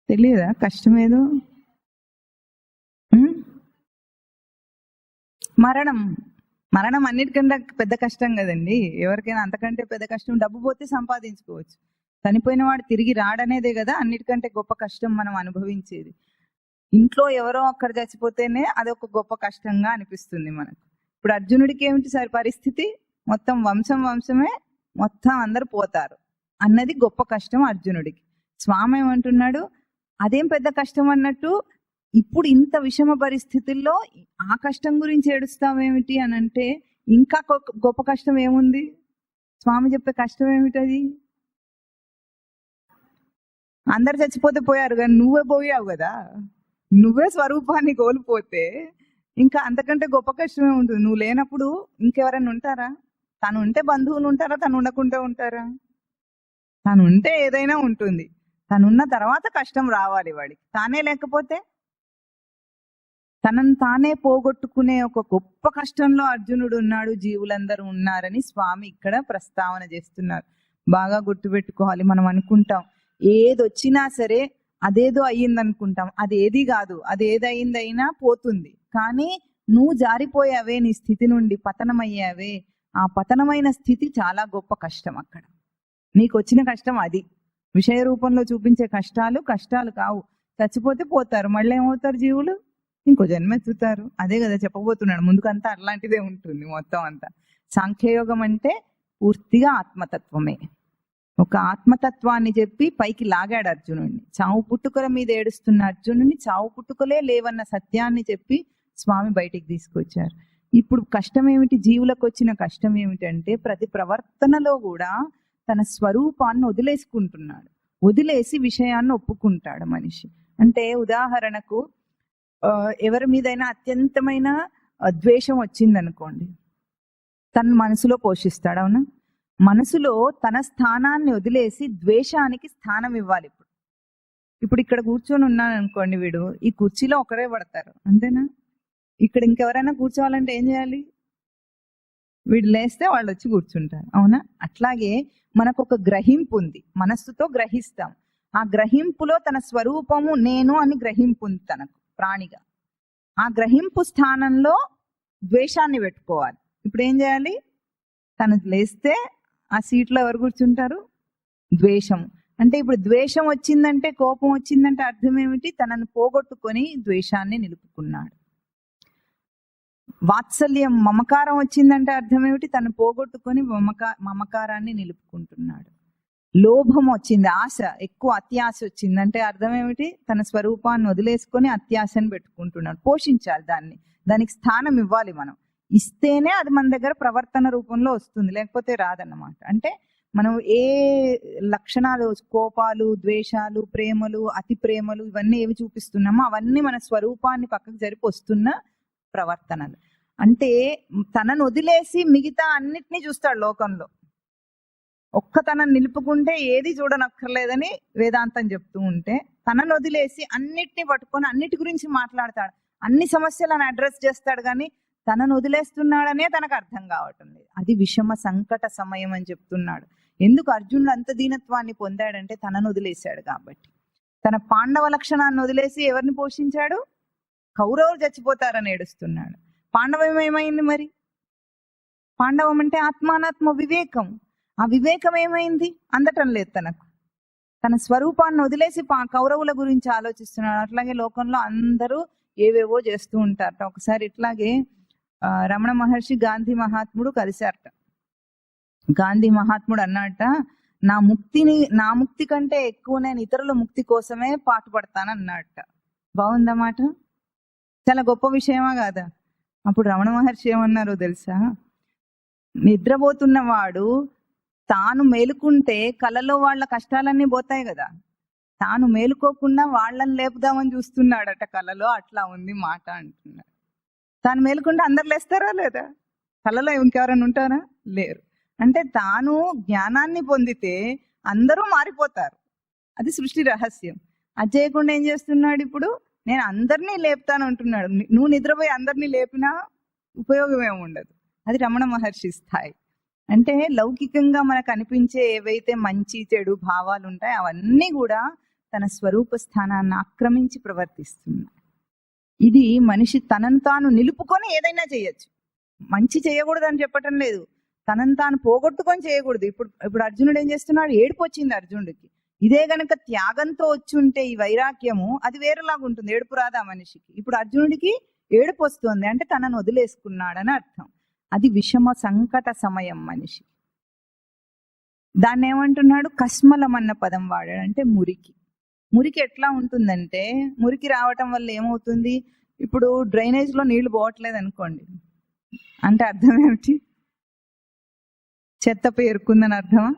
తెలియదా కష్టం ఏదో? మరణం అన్నిటికంటే పెద్ద కష్టం కదండి. ఎవరికైనా అంతకంటే పెద్ద కష్టం, డబ్బు పోతే సంపాదించుకోవచ్చు, చనిపోయిన వాడు తిరిగి రాడనేదే కదా అన్నిటికంటే గొప్ప కష్టం మనం అనుభవించేది. ఇంట్లో ఎవరో ఒక్కరు చచ్చిపోతేనే అదొక గొప్ప కష్టంగా అనిపిస్తుంది మనకు. ఇప్పుడు అర్జునుడికి ఏమిటి సార్ పరిస్థితి, మొత్తం వంశమే మొత్తం అందరు పోతారు అన్నది గొప్ప కష్టం అర్జునుడికి. స్వామి ఏమంటున్నాడు, అదేం పెద్ద కష్టం అన్నట్టు, ఇప్పుడు ఇంత విషమ పరిస్థితుల్లో ఆ కష్టం గురించి ఏడుస్తావేమిటి అని అంటే, ఇంకా గొప్ప కష్టం ఏముంది, స్వామి చెప్పే కష్టం ఏమిటది? అందరు చచ్చిపోతే పోయారు కానీ నువ్వే పోయావు కదా, నువ్వే స్వరూపాన్ని కోల్పోతే ఇంకా అంతకంటే గొప్ప కష్టమే ఉంటుంది. నువ్వు లేనప్పుడు ఇంకెవరైనా ఉంటారా? తను ఉంటే బంధువులు ఉంటారా? తను ఉండకుంటే ఉంటారా? తను ఉంటే ఏదైనా ఉంటుంది. తనున్న తర్వాత కష్టం రావాలి వాడికి. తానే లేకపోతే తనను తానే పోగొట్టుకునే ఒక గొప్ప కష్టంలో అర్జునుడు ఉన్నాడు, జీవులందరూ ఉన్నారని స్వామి ఇక్కడ ప్రస్తావన చేస్తున్నారు. బాగా గుర్తుపెట్టుకోవాలి. మనం అనుకుంటాం ఏదొచ్చినా సరే అదేదో అయ్యింది అనుకుంటాం. అది ఏది కాదు. అది ఏదైందైనా పోతుంది. కానీ నువ్వు జారిపోయావే, నీ స్థితి నుండి పతనమయ్యావే. ఆ పతనమైన స్థితి చాలా గొప్ప కష్టం. అక్కడ నీకు వచ్చిన కష్టం అది. విషయ రూపంలో చూపించే కష్టాలు కష్టాలు కావు. చచ్చిపోతే పోతారు, మళ్ళీ ఏమవుతారు జీవులు? ఇంకో జన్మెత్తుతారు. అదే కదా చెప్పబోతున్నాడు. ముందుకంతా అట్లాంటిదే ఉంటుంది మొత్తం అంతా. సాంఖ్యయోగం అంటే పూర్తిగా ఆత్మతత్వమే. ఒక ఆత్మతత్వాన్ని చెప్పి పైకి లాగాడు అర్జునుడిని. చావు పుట్టుకల మీద ఏడుస్తున్న అర్జునుడిని చావు పుట్టుకలే లేవన్న సత్యాన్ని చెప్పి స్వామి బయటికి తీసుకొచ్చారు. ఇప్పుడు కష్టం ఏమిటి? జీవులకు వచ్చిన కష్టం ఏమిటంటే ప్రతి ప్రవర్తనలో కూడా తన స్వరూపాన్ని వదిలేసుకుంటున్నాడు. వదిలేసి విషయాన్ని ఒప్పుకుంటాడు మనిషి. అంటే ఉదాహరణకు ఎవరి మీదైనా అత్యంతమైన ద్వేషం వచ్చిందనుకోండి, తన మనసులో పోషిస్తాడు. అవునా? మనసులో తన స్థానాన్ని వదిలేసి ద్వేషానికి స్థానం ఇవ్వాలి. ఇప్పుడు ఇక్కడ కూర్చొని ఉన్నాను అనుకోండి, వీడు ఈ కుర్చీలో ఒకరే పడతారు, అంతేనా? ఇక్కడ ఇంకెవరైనా కూర్చోవాలంటే ఏం చేయాలి? వీడు లేస్తే వాళ్ళు వచ్చి కూర్చుంటారు. అవునా? అట్లాగే మనకు ఒక గ్రహింపు ఉంది, మనస్సుతో గ్రహిస్తాం. ఆ గ్రహింపులో తన స్వరూపము నేను అని గ్రహింపు ఉంది తనకు ప్రాణిగా. ఆ గ్రహింపు స్థానంలో ద్వేషాన్ని పెట్టుకోవాలి. ఇప్పుడు ఏం చేయాలి? తను లేస్తే ఆ సీట్లో ఎవరు కూర్చుంటారు? ద్వేషం. అంటే ఇప్పుడు ద్వేషం వచ్చిందంటే, కోపం వచ్చిందంటే అర్థం ఏమిటి? తనను పోగొట్టుకొని ద్వేషాన్ని నిలుపుకున్నాడు. వాత్సల్యం, మమకారం వచ్చిందంటే అర్థం ఏమిటి? తను పోగొట్టుకొని మమకారాన్ని నిలుపుకుంటున్నాడు. లోభం వచ్చింది, ఆశ, ఎక్కువ అత్యాశ వచ్చిందంటే అర్థం ఏమిటి? తన స్వరూపాన్ని వదిలేసుకొని అత్యాశని పెట్టుకుంటున్నాడు. పోషించాలి దాన్ని, దానికి స్థానం ఇవ్వాలి. మనం ఇస్తేనే అది మన దగ్గర ప్రవర్తన రూపంలో వస్తుంది, లేకపోతే రాదన్నమాట. అంటే మనం ఏ లక్షణాలు, కోపాలు, ద్వేషాలు, ప్రేమలు, అతి ప్రేమలు, ఇవన్నీ ఏవి చూపిస్తున్నామో అవన్నీ మన స్వరూపాన్ని పక్కకు జరిపి వస్తున్న ప్రవర్తనలు. అంటే తనను వదిలేసి మిగతా అన్నిటినీ చూస్తాడు లోకంలో. ఒక్క తనను నిలుపుకుంటే ఏది చూడనక్కర్లేదని వేదాంతం చెప్తూ ఉంటే, తనను వదిలేసి అన్నిటిని పట్టుకొని అన్నిటి గురించి మాట్లాడతాడు, అన్ని సమస్యలను అడ్రస్ చేస్తాడు. కానీ తనను వదిలేస్తున్నాడనే తనకు అర్థం కావటం లేదు. అది విషమ సంకట సమయం అని చెప్తున్నాడు. ఎందుకు అర్జునుడు అంత దీనత్వాన్ని పొందాడంటే తనను వదిలేశాడు కాబట్టి. తన పాండవ లక్షణాన్ని వదిలేసి ఎవరిని పోషించాడు? కౌరవులు చచ్చిపోతారని ఏడుస్తున్నాడు. పాండవం ఏమైంది మరి? పాండవం అంటే ఆత్మానాత్మ వివేకం. ఆ వివేకం ఏమైంది? అందటం లేదు తనకు. తన స్వరూపాన్ని వదిలేసి కౌరవుల గురించి ఆలోచిస్తున్నాడు. అట్లాగే లోకంలో అందరూ ఏవేవో చేస్తూ ఉంటారట. ఒకసారి ఇట్లాగే రమణ మహర్షి, గాంధీ మహాత్ముడు కలిశారట. గాంధీ మహాత్ముడు అన్నట, నా ముక్తి కంటే ఎక్కువ నేను ఇతరుల ముక్తి కోసమే పాటుపడతాను అన్నట్ట. బాగుందన్నమాట. చాలా గొప్ప విషయమా కాదా? అప్పుడు రమణ మహర్షి ఏమన్నారో తెలుసా? నిద్రపోతున్నవాడు తాను మేలుకుంటే కలలో వాళ్ళ కష్టాలన్నీ పోతాయి కదా. తాను మేలుకోకుండా వాళ్ళని లేపుదామని చూస్తున్నాడట కలలో. అట్లా ఉంది మాట అంటున్నాడు. తాను మేలుకుంటే అందరు లేస్తారా లేదా? కలలో ఇంకెవరైనా ఉంటారా? లేరు. అంటే తాను జ్ఞానాన్ని పొందితే అందరూ మారిపోతారు. అది సృష్టి రహస్యం. అది చేయకుండా ఏం చేస్తున్నాడు? ఇప్పుడు నేను అందరినీ లేపుతాను అంటున్నాడు. నువ్వు నిద్రపోయి అందరినీ లేపినా ఉపయోగం ఏమి ఉండదు. అది రమణ మహర్షి స్థాయి. అంటే లౌకికంగా మనకు అనిపించే ఏవైతే మంచి చెడు భావాలు ఉంటాయో అవన్నీ కూడా తన స్వరూప స్థానాన్ని ఆక్రమించి ప్రవర్తిస్తున్నాయి. ఇది మనిషి తనను తాను నిలుపుకొని ఏదైనా చేయొచ్చు. మంచి చేయకూడదు అని చెప్పటం లేదు, తనను తాను పోగొట్టుకొని చేయకూడదు. ఇప్పుడు అర్జునుడు ఏం చేస్తున్నాడు? ఏడుపు వచ్చింది అర్జునుడికి. ఇదే గనక త్యాగంతో వచ్చి ఉంటే ఈ వైరాగ్యము, అది వేరేలాగా ఉంటుంది. ఏడుపు రాదా మనిషికి? ఇప్పుడు అర్జునుడికి ఏడుపు వస్తుంది అంటే తనను వదిలేసుకున్నాడని అర్థం. అది విషమ సంకట సమయం మనిషి. దాన్ని ఏమంటున్నాడు? కస్మలం అన్న పదం వాడాడు. అంటే మురికి. మురికి ఎట్లా ఉంటుందంటే, మురికి రావటం వల్ల ఏమవుతుంది? ఇప్పుడు డ్రైనేజ్ లో నీళ్లు పోవట్లేదు అనుకోండి, అంటే అర్థం ఏమిటి? చెత్త పేరుకుందని అర్థమా?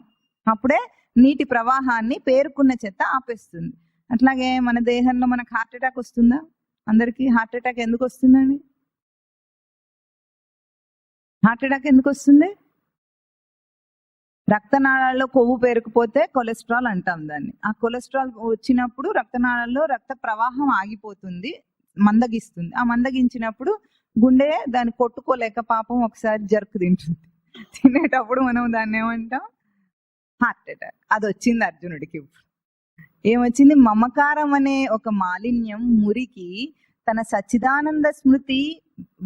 అప్పుడే నీటి ప్రవాహాన్ని పేరుకున్న చెత్త ఆపేస్తుంది. అట్లాగే మన దేహంలో మనకు హార్ట్ అటాక్ వస్తుందా? అందరికీ హార్ట్ అటాక్ ఎందుకు వస్తుందండి? హార్ట్ అటాక్ ఎందుకు వస్తుంది? రక్తనాళాల్లో కొవ్వు పేరుకుపోతే కొలెస్ట్రాల్ అంటాం దాన్ని. ఆ కొలెస్ట్రాల్ వచ్చినప్పుడు రక్తనాళాల్లో రక్త ప్రవాహం ఆగిపోతుంది, మందగిస్తుంది. ఆ మందగించినప్పుడు గుండె దాన్ని కొట్టుకోలేక పాపం ఒకసారి జర్క్ తింటుంది. తినేటప్పుడు మనం దాన్ని ఏమంటాం? Heart attack. అది వచ్చింది అర్జునుడికి. ఇప్పుడు ఏమొచ్చింది? మమకారం అనే ఒక మాలిన్యం, మురికి తన సచ్చిదానంద స్మృతి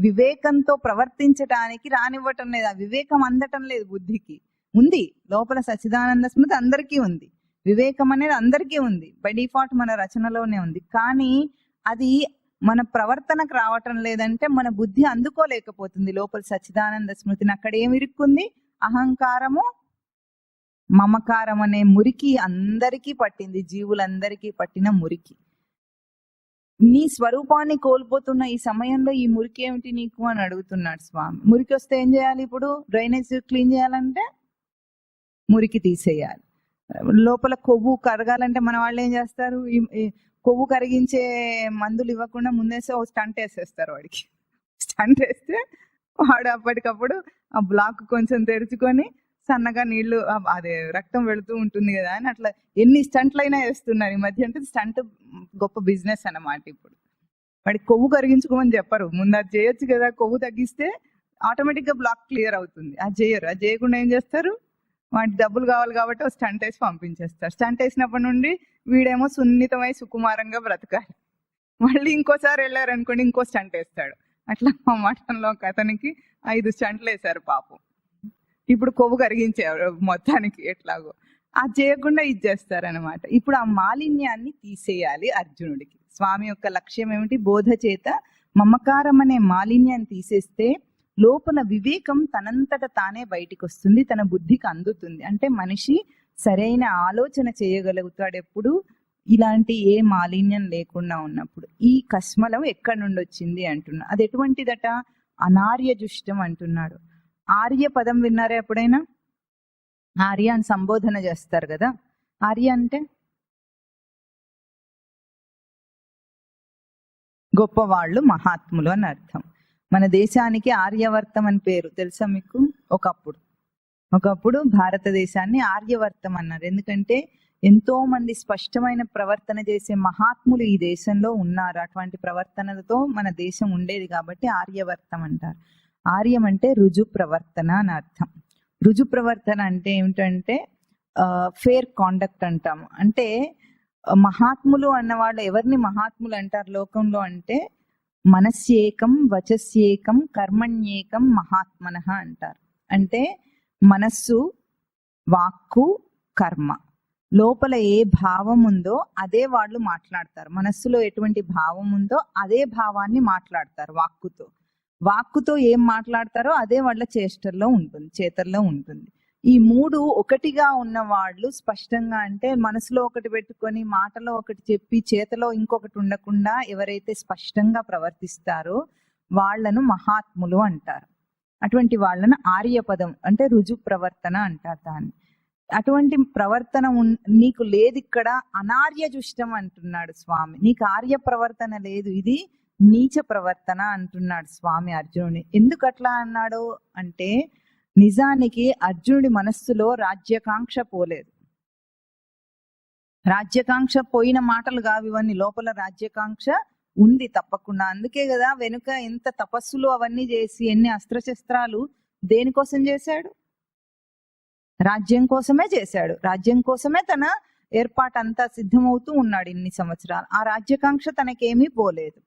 వివేకంతో ప్రవర్తించడానికి రానివ్వటం లేదు. ఆ వివేకం అందటం లేదు బుద్ధికి. ఉంది లోపల సచ్చిదానంద స్మృతి అందరికీ ఉంది, వివేకం అనేది అందరికీ ఉంది, బై డిఫాల్ట్ మన రచనలోనే ఉంది. కానీ అది మన ప్రవర్తనకు రావటం లేదంటే మన బుద్ధి అందుకోలేకపోతుంది లోపల సచ్చిదానంద స్మృతిని. అక్కడ ఏమి ఇరుక్కుంది? అహంకారము, మమకారం అనే మురికి అందరికీ పట్టింది, జీవులందరికీ పట్టిన మురికి. నీ స్వరూపాన్ని కోల్పోతున్న ఈ సమయంలో ఈ మురికి ఏమిటి నీకు అని అడుగుతున్నాడు స్వామి. మురికి వస్తే ఏం చేయాలి? ఇప్పుడు డ్రైనేజ్ క్లీన్ చేయాలంటే మురికి తీసేయాలి. లోపల కొవ్వు కరగాలంటే మన వాళ్ళు ఏం చేస్తారు? కొవ్వు కరిగించే మందులు ఇవ్వకుండా ముందేసే ఓ స్టంట్ వేసేస్తారు వాడికి. స్టంట్ వేస్తే వాడు అప్పటికప్పుడు ఆ బ్లాక్ కొంచెం తెరుచుకొని సన్నగా నీళ్లు, అదే రక్తం వెళుతూ ఉంటుంది కదా అని అట్లా ఎన్ని స్టంట్లు అయినా వేస్తున్నారు ఈ మధ్య. అంటే స్టంట్ గొప్ప బిజినెస్ అన్నమాట. ఇప్పుడు వాడికి కొవ్వు కరిగించుకోమని చెప్పరు, ముందు అది చేయొచ్చు కదా. కొవ్వు తగ్గిస్తే ఆటోమేటిక్ గా బ్లాక్ క్లియర్ అవుతుంది. అది చేయరు. అది చేయకుండా ఏం చేస్తారు? వాటి డబ్బులు కావాలి కాబట్టి ఓ స్టంట్ వేసి పంపించేస్తారు. స్టంట్ వేసినప్పటి నుండి వీడేమో సున్నితమై సుకుమారంగా బ్రతకాలి. మళ్ళీ ఇంకోసారి వెళ్ళారనుకోండి ఇంకో స్టంట్ వేస్తాడు. అట్లా మా మఠంలో అతనికి 5 స్టంట్లు వేశారు పాపం. ఇప్పుడు కొవ్వు కరిగించారు మొత్తానికి ఎట్లాగో. అది చేయకుండా ఇది చేస్తారనమాట. ఇప్పుడు ఆ మాలిన్యాన్ని తీసేయాలి అర్జునుడికి. స్వామి యొక్క లక్ష్యం ఏమిటి? బోధ చేత మమకారం అనే మాలిన్యాన్ని తీసేస్తే లోపల వివేకం తనంతట తానే బయటికి వస్తుంది, తన బుద్ధికి అందుతుంది. అంటే మనిషి సరైన ఆలోచన చేయగలుగుతాడు ఎప్పుడు? ఇలాంటి ఏ మాలిన్యం లేకుండా ఉన్నప్పుడు. ఈ కస్మలం ఎక్కడి నుండి వచ్చింది అంటున్నా. అది ఎటువంటిదట? అనార్యజుష్టం అంటున్నాడు. ఆర్య పదం విన్నారా ఎప్పుడైనా? ఆర్య అని సంబోధన చేస్తారు కదా. ఆర్య అంటే గొప్పవాళ్ళు, మహాత్ములు అని అర్థం. మన దేశానికి ఆర్యవర్తం అని పేరు తెలుసా మీకు? ఒకప్పుడు భారతదేశాన్ని ఆర్యవర్తం అన్నారు. ఎందుకంటే ఎంతో మంది స్పష్టమైన ప్రవర్తన చేసే మహాత్ములు ఈ దేశంలో ఉన్నారు. అటువంటి ప్రవర్తనలతో మన దేశం ఉండేది కాబట్టి ఆర్యవర్తం అంటారు. ఆర్యం అంటే రుజు ప్రవర్తన అని అర్థం. రుజు ప్రవర్తన అంటే ఏమిటంటే ఫేర్ కాండక్ట్ అంటాము. అంటే మహాత్ములు అన్నవాళ్ళు ఎవరిని మహాత్ములు అంటారు లోకంలో అంటే మనస్యేకం వచస్యేకం కర్మణ్యేకం మహాత్మనః అంటారు. అంటే మనస్సు, వాక్కు, కర్మ లోపల ఏ భావం ఉందో అదే వాళ్ళు మాట్లాడతారు. మనస్సులో ఎటువంటి భావం ఉందో అదే భావాన్ని మాట్లాడతారు వాక్కుతో. వాక్కుతో ఏం మాట్లాడతారో అదే వాళ్ళ చేష్టల్లో ఉంటుంది, చేతల్లో ఉంటుంది. ఈ 3 ఒకటిగా ఉన్న వాళ్ళు స్పష్టంగా, అంటే మనసులో ఒకటి పెట్టుకొని మాటలో ఒకటి చెప్పి చేతలో ఇంకొకటి ఉండకుండా ఎవరైతే స్పష్టంగా ప్రవర్తిస్తారో వాళ్లను మహాత్ములు అంటారు. అటువంటి వాళ్ళను ఆర్యపదం అంటే రుజు ప్రవర్తన అంటారు దాన్ని. అటువంటి ప్రవర్తన నీకు లేదు ఇక్కడ. అనార్యజుష్టం అంటున్నాడు స్వామి. నీకు ఆర్య ప్రవర్తన లేదు, ఇది నీచ ప్రవర్తన అంటున్నాడు స్వామి అర్జునుని. ఎందుకు అట్లా అన్నాడు అంటే నిజానికి అర్జునుడి మనస్సులో రాజ్యకాంక్ష పోలేదు. రాజ్యకాంక్ష పోయిన మాటలు కావు ఇవన్నీ, లోపల రాజ్యకాంక్ష ఉంది తప్పకుండా. అందుకే కదా వెనుక ఎంత తపస్సులు అవన్నీ చేసి ఎన్ని అస్త్రశస్త్రాలు దేనికోసం చేశాడు? రాజ్యం కోసమే చేశాడు. రాజ్యం కోసమే తన ఏర్పాటంతా సిద్ధమవుతూ ఉన్నాడు ఇన్ని సంవత్సరాలు. ఆ రాజ్యకాంక్ష తనకేమీ పోలేదు.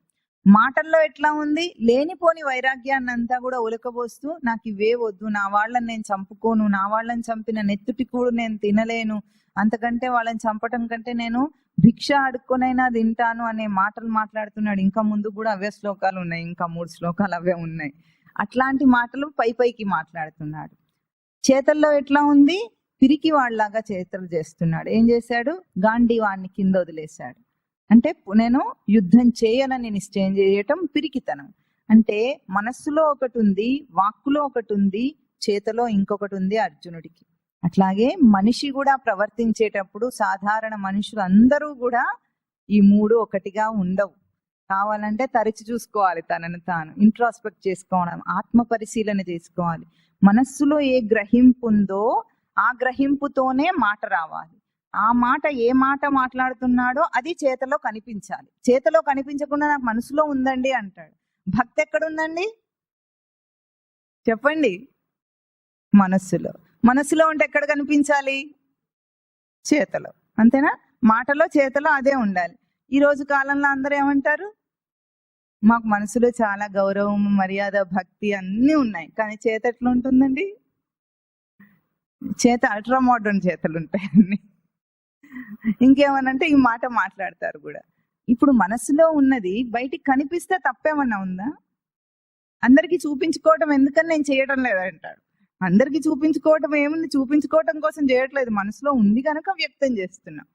మాటల్లో ఎట్లా ఉంది? లేనిపోని వైరాగ్యాన్ని అంతా కూడా ఉలకబోస్తూ నాకు ఇవే వద్దు, నా వాళ్ళని నేను చంపుకోను, నా వాళ్ళని చంపిన నెత్తుటి కూడు నేను తినలేను, అంతకంటే వాళ్ళని చంపటం కంటే నేను భిక్ష అడుక్కొనైనా తింటాను అనే మాటలు మాట్లాడుతున్నాడు. ఇంకా ముందు కూడా అవే శ్లోకాలు ఉన్నాయి, ఇంకా 3 శ్లోకాలు అవే ఉన్నాయి. అట్లాంటి మాటలు పైకి మాట్లాడుతున్నాడు. చేతల్లో ఎట్లా ఉంది? పిరికి వాళ్ళలాగా చేతలు చేస్తున్నాడు. ఏం చేశాడు? గాంధీవాన్ని కింద వదిలేశాడు. అంటే నేను యుద్ధం చేయనని నిశ్చయం చేయటం పిరికితనం. అంటే మనస్సులో ఒకటి ఉంది, వాక్కులో ఒకటి ఉంది, చేతలో ఇంకొకటి ఉంది అర్జునుడికి. అట్లాగే మనిషి కూడా ప్రవర్తించేటప్పుడు సాధారణ మనుషులు అందరూ కూడా ఈ 3 ఒకటిగా ఉండవు. కావాలంటే తరిచి చూసుకోవాలి, తనను తాను ఇంట్రాస్పెక్ట్ చేసుకోవడం, ఆత్మ పరిశీలన చేసుకోవాలి. మనస్సులో ఏ గ్రహింపు ఉందో ఆ గ్రహింపుతోనే మాట రావాలి. ఆ మాట ఏ మాట మాట్లాడుతున్నాడో అది చేతలో కనిపించాలి. చేతలో కనిపించకుండా నాకు మనసులో ఉందండి అంటాడు. భక్తి ఎక్కడుందండి చెప్పండి? మనస్సులో. మనస్సులో ఉంటే ఎక్కడ కనిపించాలి? చేతలో. అంతేనా? మాటలో చేతలో అదే ఉండాలి. ఈ రోజు కాలంలో అందరూ ఏమంటారు? మాకు మనసులో చాలా గౌరవం, మర్యాద, భక్తి అన్నీ ఉన్నాయి, కానీ చేత ఎట్లా ఉంటుందండి? చేత అల్ట్రా మోడర్న్ చేతలు ఉంటాయి అన్ని. ఇంకేమనంటే ఈ మాట మాట్లాడతారు కూడా. ఇప్పుడు మనసులో ఉన్నది బయటికి కనిపిస్తే తప్పేమన్నా ఉందా? అందరికీ చూపించుకోవటం ఎందుకని నేను చేయటం లేదంటాడు. అందరికీ చూపించుకోవటం ఏముంది? చూపించుకోవటం కోసం చేయట్లేదు, మనసులో ఉంది కనుక వ్యక్తం చేస్తున్నాం.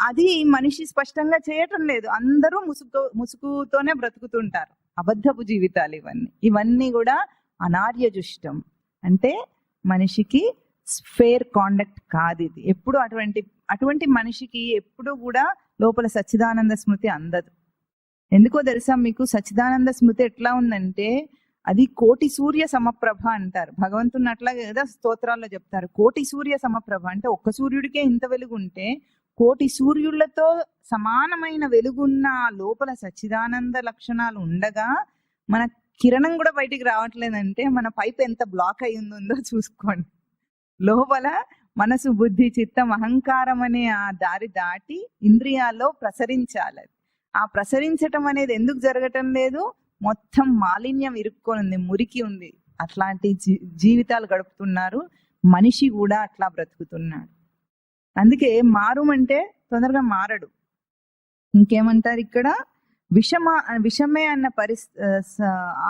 అది మనిషి స్పష్టంగా చేయటం లేదు. అందరూ ముసుగుతోనే బ్రతుకుతుంటారు. అబద్ధపు జీవితాలు ఇవన్నీ కూడా అనార్యజుష్టం. అంటే మనిషికి ఫేర్ కాండక్ట్ కాదు ఇది. ఎప్పుడు అటువంటి మనిషికి ఎప్పుడు కూడా లోపల సచ్చిదానంద స్మృతి అందదు. ఎందుకో తెలుసా మీకు? సచ్చిదానంద స్మృతి ఎట్లా ఉందంటే అది కోటి సూర్య సమప్రభ అంటారు. భగవంతుని అట్లాగే కదా స్తోత్రాల్లో చెప్తారు. కోటి సూర్య సమప్రభ అంటే ఒక్క సూర్యుడికే ఇంత వెలుగు ఉంటే కోటి సూర్యులతో సమానమైన వెలుగున్న లోపల సచ్చిదానంద లక్షణాలు ఉండగా మన కిరణం కూడా బయటికి రావట్లేదంటే మన పైప్ ఎంత బ్లాక్ అయి ఉందో చూసుకోండి. లోపల మనసు, బుద్ధి, చిత్తం, అహంకారం అనే ఆ దారి దాటి ఇంద్రియాల్లో ప్రసరించాలి. ఆ ప్రసరించటం అనేది ఎందుకు జరగటం లేదు? మొత్తం మాలిన్యం ఇరుక్కొని మురికి ఉంది. అట్లాంటి జీవితాలు గడుపుతున్నారు. మనిషి కూడా అట్లా బ్రతుకుతున్నాడు. అందుకే మారుమంటే తొందరగా మారడు. ఇంకేమంటారు ఇక్కడ? విషమే అన్న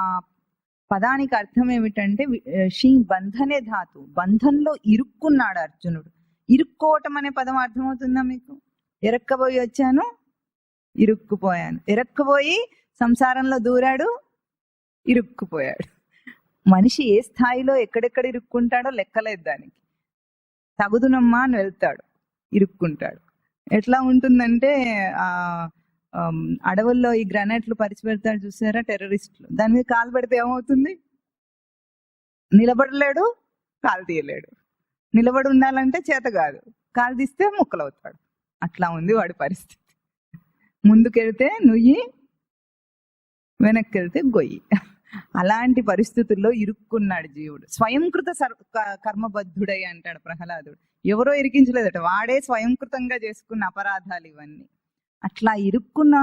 ఆ పదానికి అర్థం ఏమిటంటే షీ బంధనే ధాతు. బంధంలో ఇరుక్కున్నాడు అర్జునుడు. ఇరుక్కోవటం అనే పదం అర్థమవుతుందా మీకు? ఎరక్కబోయి వచ్చాను, ఇరుక్కుపోయాను. ఎరక్కబోయి సంసారంలో దూరాడు, ఇరుక్కుపోయాడు. మనిషి ఏ స్థాయిలో ఎక్కడెక్కడ ఇరుక్కుంటాడో లెక్కలేదు దానికి. తగుదునమ్మా అని వెళ్తాడు, ఇరుక్కుంటాడు. ఎట్లా ఉంటుందంటే అడవుల్లో ఈ గ్రానైట్లు పరిచి పెడతాడు చూసారా టెర్రరిస్టులు, దాని మీద కాలు పెడితే ఏమవుతుంది? నిలబడలేడు, కాలు తీయలేడు. నిలబడి ఉండాలంటే చేత కాదు, కాలు తీస్తే ముక్కలవుతాడు. అట్లా ఉంది వాడి పరిస్థితి. ముందుకెళ్తే నుయ్యి, వెనక్కి వెళ్తే గొయ్యి. అలాంటి పరిస్థితుల్లో ఇరుక్కున్నాడు జీవుడు. స్వయంకృత కర్మబద్ధుడై అంటాడు ప్రహ్లాదుడు. ఎవరో ఇరికించలేదట, వాడే స్వయంకృతంగా చేసుకున్న అపరాధాలు ఇవన్నీ. అట్లా ఇరుక్కున్న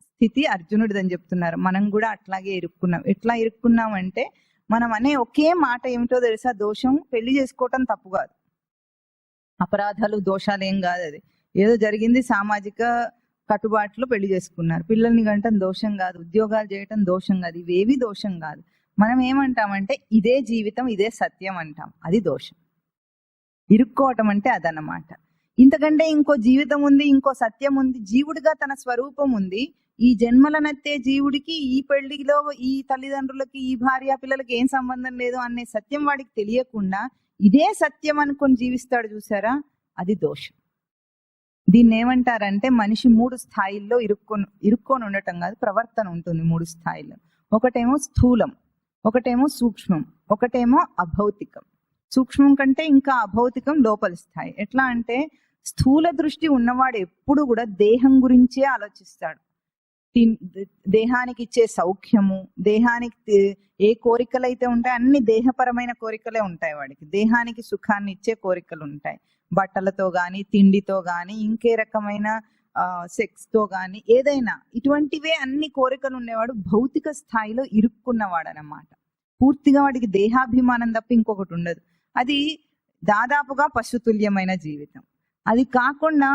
స్థితి అర్జునుడిదని చెప్తున్నారు. మనం కూడా అట్లాగే ఇరుక్కున్నాం. ఎట్లా ఇరుక్కున్నాం అంటే మనం అనే ఒకే మాట ఏమిటో తెలుసా? దోషం. పెళ్లి చేసుకోవటం తప్పు కాదు, అపరాధాలు దోషాలు ఏం కాదు. అది ఏదో జరిగింది, సామాజిక కట్టుబాట్లు పెళ్లి చేసుకున్నారు. పిల్లల్ని గంటం దోషం కాదు, ఉద్యోగాలు చేయటం దోషం కాదు, ఇవేవి దోషం కాదు. మనం ఏమంటామంటే ఇదే జీవితం, ఇదే సత్యం అంటాం. అది దోషం. ఇరుక్కోవటం అంటే అదన్నమాట. ఇంతకంటే ఇంకో జీవితం ఉంది, ఇంకో సత్యం ఉంది, జీవుడిగా తన స్వరూపం ఉంది. ఈ జన్మలనెత్తే జీవుడికి ఈ పెళ్లిలో ఈ తల్లిదండ్రులకి ఈ భార్య పిల్లలకి ఏం సంబంధం లేదు అనే సత్యం వాడికి తెలియకుండా ఇదే సత్యం అనుకొని జీవిస్తాడు చూసారా? అది దోషం. దీన్ని ఏమంటారంటే మనిషి 3 స్థాయిల్లో ఇరుక్కొని ఉండటం కాదు, ప్రవర్తన ఉంటుంది 3 స్థాయిల్లో. ఒకటేమో స్థూలం, ఒకటేమో సూక్ష్మం, ఒకటేమో అభౌతికం. సూక్ష్మం కంటే ఇంకా అభౌతికం లోపలి స్థాయి. ఎట్లా అంటే స్థూల దృష్టి ఉన్నవాడు ఎప్పుడు కూడా దేహం గురించే ఆలోచిస్తాడు. దేహానికి ఇచ్చే సౌఖ్యము, దేహానికి ఏ కోరికలు అయితే ఉంటాయి అన్ని దేహపరమైన కోరికలే ఉంటాయి వాడికి. దేహానికి సుఖాన్ని ఇచ్చే కోరికలు ఉంటాయి, బట్టలతో గాని, తిండితో గాని, ఇంకే రకమైన సెక్స్ తో గాని, ఏదైనా ఇటువంటివే అన్ని కోరికలు ఉండేవాడు భౌతిక స్థాయిలో ఇరుక్కున్నవాడు అన్నమాట. పూర్తిగా వాడికి దేహాభిమానం తప్ప ఇంకొకటి ఉండదు. అది దాదాపుగా పశుతుల్యమైన జీవితం. అది కాకుండా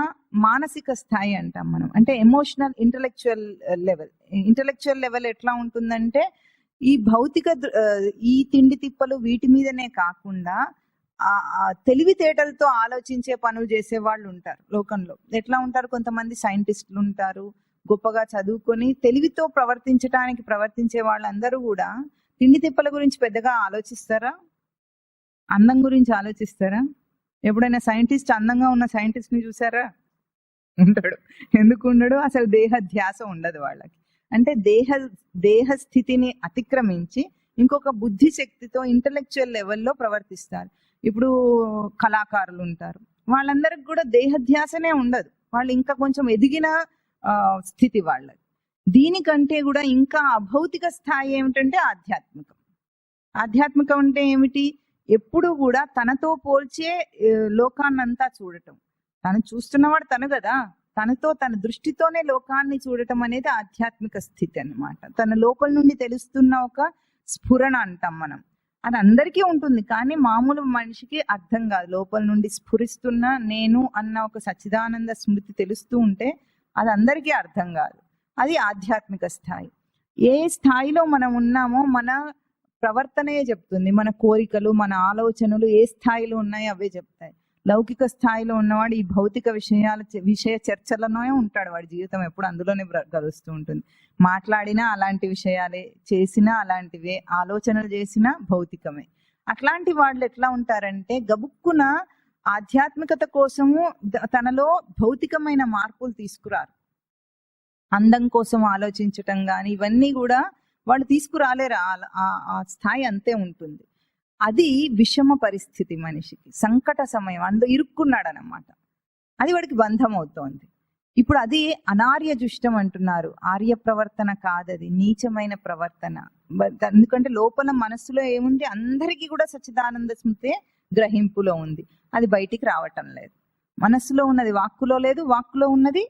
మానసిక స్థాయి అంటాం మనం, అంటే emotional intellectual level. Intellectual level ఎట్లా ఉంటుందంటే ఈ భౌతిక ఈ తిండి తిప్పలు వీటి మీదనే కాకుండా తెలివితేటలతో ఆలోచించే పనులు చేసే వాళ్ళు ఉంటారు లోకంలో. ఎట్లా ఉంటారు? కొంతమంది సైంటిస్టులు ఉంటారు, గొప్పగా చదువుకొని తెలివితో ప్రవర్తించే వాళ్ళందరూ కూడా తిండి తిప్పల గురించి పెద్దగా ఆలోచిస్తారా? అందం గురించి ఆలోచిస్తారా? ఎప్పుడైనా సైంటిస్ట్ అందంగా ఉన్న సైంటిస్ట్ ని చూసారా? ఉండడు. ఎందుకు ఉండడు? అసలు దేహ ధ్యాస ఉండదు వాళ్ళకి. అంటే దేహ స్థితిని అతిక్రమించి ఇంకొక బుద్ధి శక్తితో ఇంటలెక్చువల్ లెవెల్లో ప్రవర్తిస్తారు. ఇప్పుడు కళాకారులు ఉంటారు, వాళ్ళందరికి కూడా దేహధ్యాసనే ఉండదు, వాళ్ళు ఇంకా కొంచెం ఎదిగిన స్థితి వాళ్ళది. దీనికంటే కూడా ఇంకా అభౌతిక స్థాయి ఏమిటంటే ఆధ్యాత్మికం. ఆధ్యాత్మికం అంటే ఏమిటి? ఎప్పుడు కూడా తనతో పోల్చే లోకాన్నంతా చూడటం. తను చూస్తున్నవాడు తను కదా, తన దృష్టితోనే లోకాన్ని చూడటం అనేది ఆధ్యాత్మిక స్థితి అన్నమాట. తన లోపల నుండి తెలుస్తున్న ఒక స్ఫురణ అంటాం మనం. అది అందరికీ ఉంటుంది, కానీ మామూలు మనిషికి అర్థం కాదు. లోపల నుండి స్ఫురిస్తున్న నేను అన్న ఒక సచ్చిదానంద స్మృతి తెలుస్తూ ఉంటే అది అందరికీ అర్థం కాదు. అది ఆధ్యాత్మిక స్థాయి. ఏ స్థాయిలో మనం ఉన్నామో మన ప్రవర్తనే చెప్తుంది. మన కోరికలు, మన ఆలోచనలు ఏ స్థాయిలో ఉన్నాయో అవే చెప్తాయి. లౌకిక స్థాయిలో ఉన్నవాడు ఈ భౌతిక విషయ చర్చలలోనే ఉంటాడు. వాడి జీవితం ఎప్పుడు అందులోనే గడుస్తూ ఉంటుంది. మాట్లాడినా అలాంటి విషయాలే, చేసినా అలాంటివే, ఆలోచనలు చేసినా భౌతికమే. అట్లాంటి వాళ్ళు ఎట్లా ఉంటారంటే గబుక్కున ఆధ్యాత్మికత కోసము తనలో భౌతికమైన మార్పులు తీసుకురారు. అందం కోసం ఆలోచించటం కానీ ఇవన్నీ కూడా వాళ్ళు తీసుకురాలేరు. ఆ స్థాయి అంతే ఉంటుంది. అది విషమ పరిస్థితి, మనిషికి సంకట సమయం, అందులో ఇరుక్కున్నాడు అన్నమాట. అది వాడికి బంధం అవుతోంది. ఇప్పుడు అది అనార్య జుష్టం అంటున్నారు. ఆర్య ప్రవర్తన కాదది, నీచమైన ప్రవర్తన. ఎందుకంటే లోపల మనస్సులో ఏముంది, అందరికీ కూడా సచ్చిదానంద స్మృతే గ్రహింపులో ఉంది. అది బయటికి రావటం లేదు. మనస్సులో ఉన్నది వాక్కులో లేదు, వాక్కులో ఉన్నది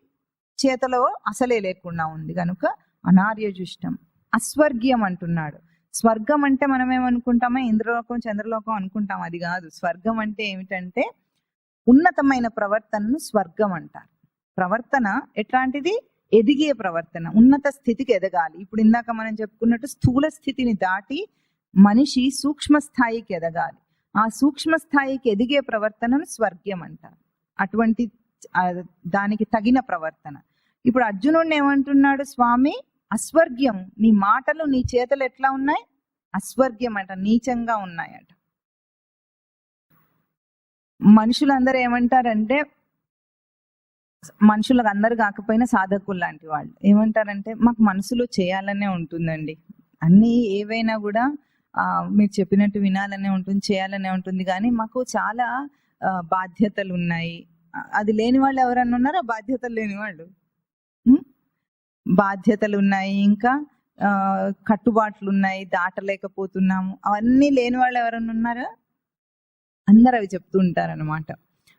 చేతలో అసలే లేకుండా ఉంది. కనుక అనార్య జుష్టం. అస్వర్గీయం అంటున్నాడు. స్వర్గం అంటే మనం ఏమనుకుంటామో ఇంద్రలోకం చంద్రలోకం అనుకుంటాం, అది కాదు. స్వర్గం అంటే ఏమిటంటే ఉన్నతమైన ప్రవర్తనను స్వర్గం అంటారు. ప్రవర్తన ఎట్లాంటిది? ఎదిగే ప్రవర్తన, ఉన్నత స్థితికి ఎదగాలి. ఇప్పుడు ఇందాక మనం చెప్పుకున్నట్టు స్థూల స్థితిని దాటి మనిషి సూక్ష్మ స్థాయికి ఎదగాలి. ఆ సూక్ష్మ స్థాయికి ఎదిగే ప్రవర్తనను స్వర్గం అంటారు. అటువంటి దానికి తగిన ప్రవర్తన. ఇప్పుడు అర్జునుడిని ఏమంటున్నాడు స్వామి? అస్వర్గ్యం. నీ మాటలు నీ చేతలు ఎట్లా ఉన్నాయి? అస్వర్గ్యం అంట, నీచంగా ఉన్నాయట. మనుషులందరూ ఏమంటారంటే, మనుషులకు అందరు కాకపోయినా సాధకులు లాంటి వాళ్ళు ఏమంటారంటే, మాకు మనసులో చేయాలనే ఉంటుందండి, అన్ని ఏవైనా కూడా మీరు చెప్పినట్టు వినాలనే ఉంటుంది, చేయాలనే ఉంటుంది, కానీ మాకు చాలా బాధ్యతలు ఉన్నాయి. అది లేని వాళ్ళు ఎవరన్నా ఉన్నారా? బాధ్యతలు లేని వాళ్ళు. బాధ్యతలు ఉన్నాయి, ఇంకా కట్టుబాట్లు ఉన్నాయి, దాటలేకపోతున్నాము. అవన్నీ లేని వాళ్ళు ఎవరన్నా ఉన్నారా? అందరు అవి చెప్తూ ఉంటారనమాట.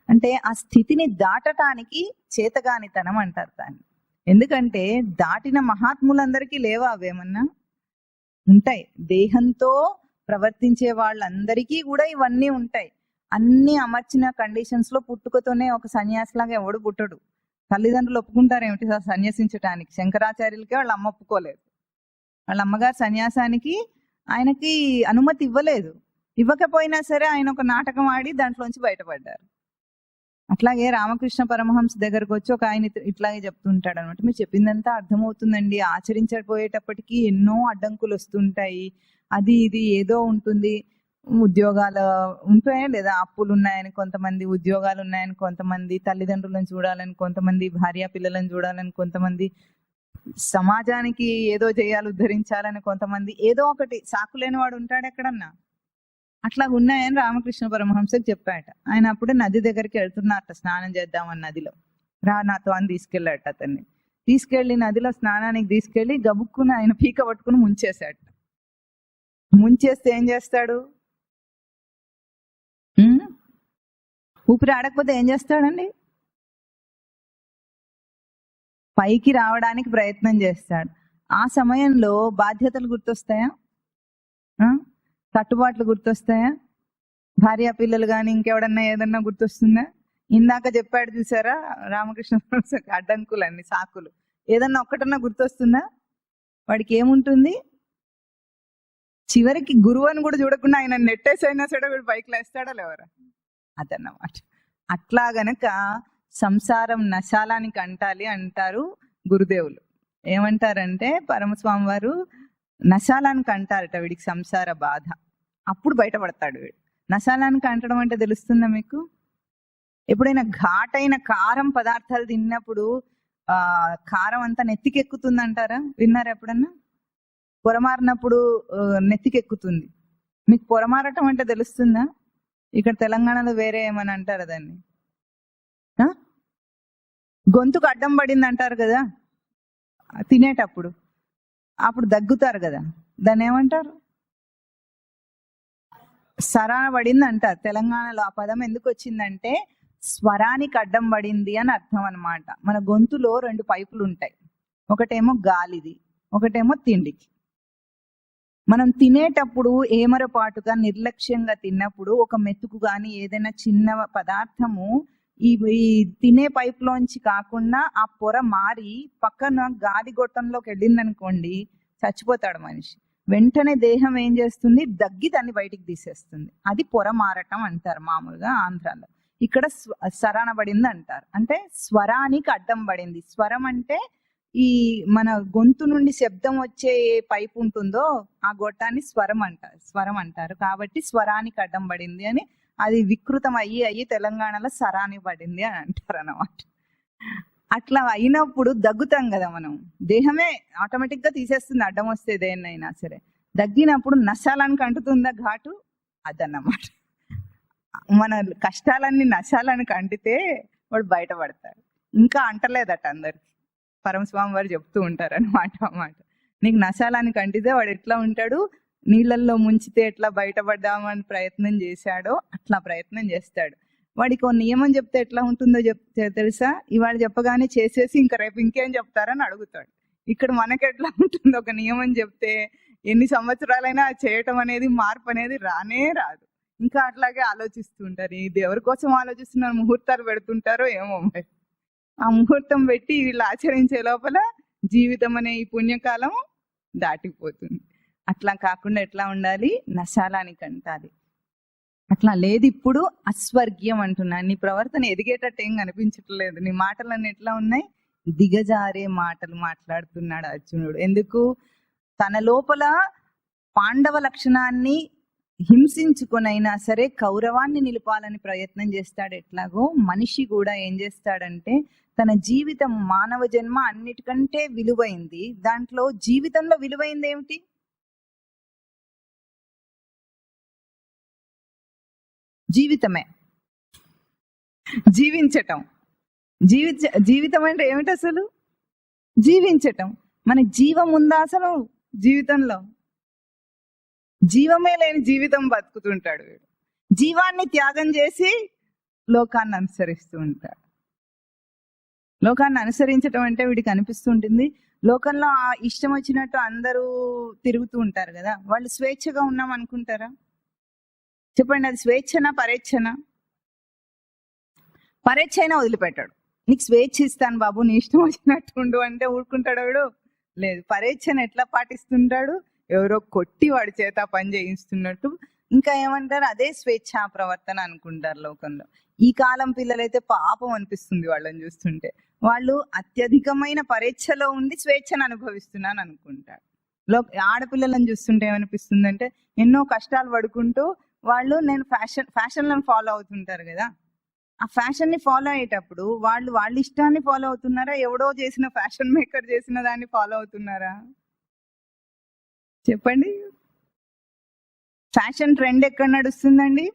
అంటే ఆ స్థితిని దాటటానికి చేతగానితనం అంటారు దాన్ని. ఎందుకంటే దాటిన మహాత్ములందరికీ లేవా అవేమన్నా? ఉంటాయి. దేహంతో ప్రవర్తించే వాళ్ళందరికీ కూడా ఇవన్నీ ఉంటాయి. అన్ని అమర్చిన కండిషన్స్ లో పుట్టుకతోనే ఒక సన్యాసిలాగా ఎవడు పుట్టడు. తల్లిదండ్రులు ఒప్పుకుంటారు ఏమిటి సన్యాసించటానికి? శంకరాచార్యులకే వాళ్ళ అమ్మ ఒప్పుకోలేదు. వాళ్ళ అమ్మగారు సన్యాసానికి ఆయనకి అనుమతి ఇవ్వలేదు. ఇవ్వకపోయినా సరే ఆయన ఒక నాటకం ఆడి దాంట్లోంచి బయటపడ్డారు. అట్లాగే రామకృష్ణ పరమహంస దగ్గరకు వచ్చి ఒక ఆయన ఇట్లాగే చెప్తుంటాడు అనమాట. మీరు చెప్పిందంతా అర్థమవుతుందండి, ఆచరించకపోయేటప్పటికీ ఎన్నో అడ్డంకులు వస్తుంటాయి, అది ఇది ఏదో ఉంటుంది. ఉద్యోగాలు ఉంటాయా లేదా, అప్పులు ఉన్నాయని కొంతమంది, ఉద్యోగాలు ఉన్నాయని కొంతమంది, తల్లిదండ్రులను చూడాలని కొంతమంది, భార్య పిల్లలను చూడాలని కొంతమంది, సమాజానికి ఏదో చేయాలి ఉద్ధరించాలని కొంతమంది, ఏదో ఒకటి సాకులేని వాడు ఉంటాడు ఎక్కడన్నా. అట్లా ఉన్నాయని రామకృష్ణ పరమహంసకి చెప్పాట. ఆయన అప్పుడే నది దగ్గరికి వెళ్తున్నారట స్నానం చేద్దామని. నదిలో రా నాతో అని తీసుకెళ్ళాట. అతన్ని తీసుకెళ్లి నదిలో స్నానానికి తీసుకెళ్లి గబుక్కుని ఆయన పీక పట్టుకుని ముంచేశాట. ముంచేస్తే ఏం చేస్తాడు? ఊపిరి ఆడకపోతే ఏం చేస్తాడండి? పైకి రావడానికి ప్రయత్నం చేస్తాడు. ఆ సమయంలో బాధ్యతలు గుర్తొస్తాయా? కట్టుబాట్లు గుర్తొస్తాయా? భార్య పిల్లలు కానీ ఇంకెవడన్నా ఏదన్నా గుర్తొస్తుందా? ఇందాక చెప్పాడు చూసారా రామకృష్ణ అడ్డంకులన్నీ, సాకులు, ఏదన్నా ఒక్కటన్నా గుర్తొస్తుందా? వాడికి ఏముంటుంది? చివరికి గురువు అని కూడా చూడకుండా ఆయన నెట్టేసైనా సరే వీడు పైకి లేస్తాడా లేవరా? అదన్నమాట. అట్లా గనక సంసారం నశాలానికి అంటాలి అంటారు గురుదేవులు. ఏమంటారంటే పరమస్వామి వారు నశాలానికి అంటారట వీడికి సంసార బాధ. అప్పుడు బయటపడతాడు వీడు. నశాలానికి అంటడం అంటే తెలుస్తుందా మీకు? ఎప్పుడైనా ఘాటైన కారం పదార్థాలు తిన్నప్పుడు కారం అంతా నెత్తికెక్కుతుంది అంటారా? విన్నారా ఎప్పుడన్నా? పొరమారినప్పుడు నెత్తికెక్కుతుంది. మీకు పొరమారటం అంటే తెలుస్తుందా? ఇక్కడ తెలంగాణలో వేరే ఏమని అంటారు దాన్ని? గొంతుకు అడ్డం పడింది అంటారు కదా తినేటప్పుడు, అప్పుడు దగ్గుతారు కదా, దాన్ని ఏమంటారు? సరాన పడింది అంటారు. తెలంగాణలో ఆ పదం ఎందుకు వచ్చిందంటే స్వరానికి అడ్డం పడింది అని అర్థం అన్నమాట. మన గొంతులో 2 పైపులు ఉంటాయి, ఒకటేమో గాలిది, ఒకటేమో తిండికి. మనం తినేటప్పుడు ఏమరపాటుగా నిర్లక్ష్యంగా తిన్నప్పుడు ఒక మెతుకు కానీ ఏదైనా చిన్న పదార్థము ఈ తినే పైపులోంచి కాకుండా ఆ పొర మారి పక్కన గాలి గొట్టంలోకి వెళ్ళింది అనుకోండి, చచ్చిపోతాడు మనిషి. వెంటనే దేహం ఏం చేస్తుంది? దగ్గి దాన్ని బయటికి తీసేస్తుంది. అది పొర మారటం అంటారు మామూలుగా ఆంధ్రాలో. ఇక్కడ సరాన పడింది అంటారు, అంటే స్వరానికి అడ్డం పడింది. స్వరం అంటే ఈ మన గొంతు నుండి శబ్దం వచ్చే ఏ పైపు ఉంటుందో ఆ గొట్టాన్ని స్వరం అంటారు. కాబట్టి స్వరానికి అడ్డం పడింది అని, అది వికృతం అయ్యి తెలంగాణలో సరానికి పడింది అని అంటారు అన్నమాట. అట్లా అయినప్పుడు దగ్గుతాం కదా మనం, దేహమే ఆటోమేటిక్ గా తీసేస్తుంది అడ్డం వస్తే దేన్నైనా సరే. దగ్గినప్పుడు నశాలానికి అంటుతుందా ఘాటు? అదన్నమాట. మన కష్టాలన్నీ నశాలానికి అంటితే వాడు బయటపడతాడు. ఇంకా అంటలేదట అందరికి, పరమస్వామి వారు చెప్తూ ఉంటారు అన్నమాట. నీకు నశాలానికి అంటితే వాడు ఎట్లా ఉంటాడు? నీళ్ళల్లో ముంచితే ఎట్లా బయటపడ్డామని ప్రయత్నం చేశాడో అట్లా ప్రయత్నం చేస్తాడు. వాడికి ఒక నియమం చెప్తే ఎట్లా ఉంటుందో తెలుసా? ఇవాళ చెప్పగానే చేసేసి ఇంకా రేపు ఇంకేం చెప్తారని అడుగుతాడు. ఇక్కడ మనకి ఎట్లా ఉంటుందో, ఒక నియమం చెప్తే ఎన్ని సంవత్సరాలైనా చేయటం అనేది, మార్పు అనేది రానే రాదు. ఇంకా అట్లాగే ఆలోచిస్తూ ఉంటారు. ఇది ఎవరి కోసం ఆలోచిస్తున్నారు? ముహూర్తాలు పెడుతుంటారో ఏమో మరి. ఆ ముహూర్తం పెట్టి వీళ్ళు ఆచరించే లోపల జీవితం అనే ఈ పుణ్యకాలం దాటిపోతుంది. అట్లా కాకుండా ఎట్లా ఉండాలి? నశాలానికి అంటాలి. అట్లా లేదు. ఇప్పుడు అస్వర్గ్యం అంటున్నా. నీ ప్రవర్తన ఎదిగేటట్టు ఏం కనిపించట్లేదు. నీ మాటలన్నీ ఎట్లా ఉన్నాయి? దిగజారే మాటలు మాట్లాడుతున్నాడు అర్జునుడు. ఎందుకు? తన లోపల పాండవ లక్షణాన్ని హింసించుకొనైనా సరే కౌరవాన్ని నిలపాలని ప్రయత్నం చేస్తాడు. ఎట్లాగో మనిషి కూడా ఏం చేస్తాడంటే తన జీవితం, మానవ జన్మ అన్నిటికంటే విలువైంది. దాంట్లో జీవితంలో విలువైంది ఏమిటి? జీవితమే. జీవించటం. జీవితం అంటే ఏమిటి అసలు? జీవించటం. మన జీవం ఉందా అసలు జీవితంలో? జీవమే లేని జీవితం బతుకుతుంటాడు వీడు. జీవాన్ని త్యాగం చేసి లోకాన్ని అనుసరిస్తూ ఉంటాడు. లోకాన్ని అనుసరించటం అంటే వీడికి అనిపిస్తుంటుంది లోకంలో ఇష్టం వచ్చినట్టు అందరూ తిరుగుతూ ఉంటారు కదా, వాళ్ళు స్వేచ్ఛగా ఉన్నాం అనుకుంటారా? చెప్పండి, అది స్వేచ్ఛనా పరేచ్ఛనా? పరేచ్ఛ అయినా వదిలిపెట్టాడు. నీకు స్వేచ్ఛ ఇస్తాను బాబు, నీ ఇష్టం వచ్చినట్టు ఉండు అంటే ఊరుకుంటాడు వాడు? లేదు. పరేచ్ఛను ఎట్లా పాటిస్తుంటాడు? ఎవరో కొట్టి వాడి చేత పని చేయిస్తున్నట్టు. ఇంకా ఏమంటారు? అదే స్వేచ్ఛా ప్రవర్తన అనుకుంటారు లోకంలో. ఈ కాలం పిల్లలైతే పాపం అనిపిస్తుంది వాళ్ళని చూస్తుంటే. వాళ్ళు అత్యధికమైన పరీక్షలో ఉండి స్వేచ్ఛను అనుభవిస్తున్నాను అనుకుంటారు. ఆడపిల్లలను చూస్తుంటే ఏమనిపిస్తుంది అంటే ఎన్నో కష్టాలు పడుకుంటూ వాళ్ళు నేను ఫ్యాషన్లను ఫాలో అవుతుంటారు కదా, ఆ ఫ్యాషన్ ని ఫాలో అయ్యేటప్పుడు వాళ్ళ ఇష్టాన్ని ఫాలో అవుతున్నారా? ఎవడో చేసిన ఫ్యాషన్ మేకర్ చేసిన దాన్ని ఫాలో అవుతున్నారా? చెప్పండి. ఫ్యాషన్ ట్రెండ్ ఎక్కడ నడుస్తుందండి?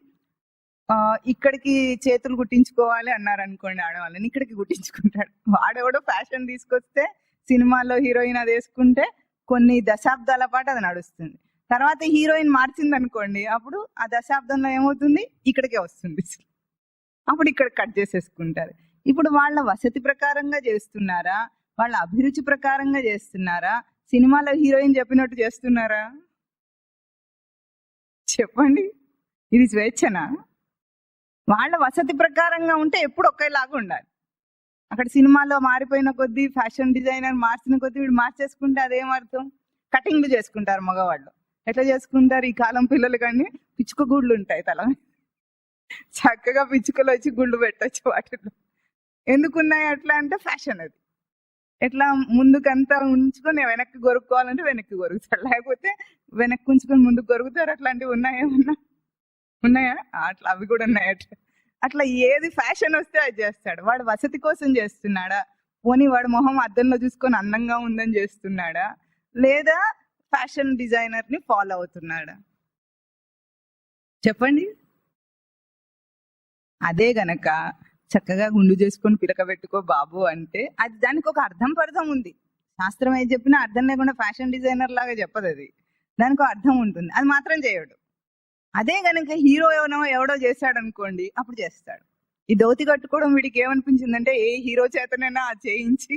ఇక్కడికి చేతులు కుట్టించుకోవాలి అన్నారు అనుకోండి ఆడవాళ్ళని, ఇక్కడికి కుట్టించుకుంటాడు. వాడెవడో ఫ్యాషన్ తీసుకొస్తే సినిమాలో హీరోయిన్ అది వేసుకుంటే కొన్ని దశాబ్దాల పాటు అది నడుస్తుంది. తర్వాత హీరోయిన్ మార్చింది అనుకోండి, అప్పుడు ఆ దశాబ్దంలో ఏమవుతుంది? ఇక్కడికే వస్తుంది. అప్పుడు ఇక్కడ కట్ చేసేసుకుంటారు. ఇప్పుడు వాళ్ళ వసతి ప్రకారంగా చేస్తున్నారా? వాళ్ళ అభిరుచి ప్రకారంగా చేస్తున్నారా? సినిమాలో హీరోయిన్ చెప్పినట్టు చేస్తున్నారా? చెప్పండి. ఇది స్వేచ్ఛనా? వాళ్ళ వసతి ప్రకారంగా ఉంటే ఎప్పుడు ఒకేలాగా ఉండాలి. అక్కడ సినిమాలో మారిపోయిన కొద్దీ, ఫ్యాషన్ డిజైనర్ మార్చిన కొద్దీ వీడు మార్చేసుకుంటే అదేమర్థం? కటింగ్లు చేసుకుంటారు మగవాళ్ళు. ఎట్లా చేసుకుంటారు? ఈ కాలం పిల్లలు కానీ పిచ్చుక గుళ్ళు ఉంటాయి తల, చక్కగా పిచ్చుకలు వచ్చి గుళ్ళు పెట్టచ్చు వాటిలో. ఎందుకున్నాయి అట్లా అంటే ఫ్యాషన్. అది ఎట్లా ముందుకంతా ఉంచుకొని వెనక్కి గొరుక్కోవాలంటే వెనక్కి గొరుగుతారు, లేకపోతే వెనక్కి ఉంచుకొని ముందుకు గొరుగుతారు. అట్లాంటివి ఉన్నాయా? అట్లా అవి కూడా ఉన్నాయి. అట్లా ఏది ఫ్యాషన్ వస్తే అది చేస్తాడు. వాడు వసతి కోసం చేస్తున్నాడా? పోనీ వాడు మొహం అద్దంలో చూసుకొని అందంగా ఉందని చేస్తున్నాడా, లేదా ఫ్యాషన్ డిజైనర్ ని ఫాలో అవుతున్నాడా? చెప్పండి. అదే గనక చక్కగా గుండు చేసుకొని పిలక పెట్టుకో బాబు అంటే అది దానికి ఒక అర్థం పర్థం ఉంది. శాస్త్రం ఏది చెప్పినా అర్థం లేకుండా ఫ్యాషన్ డిజైనర్ లాగా చెప్పదు. అది దానికి ఒక అర్థం ఉంటుంది, అది మాత్రం చేయడు. అదే గనక హీరో ఎవడో చేశాడు అనుకోండి, అప్పుడు చేస్తాడు. ఈ ధోతి కట్టుకోవడం వీడికి ఏమనిపించిందంటే ఏ హీరో చేతనైనా చేయించి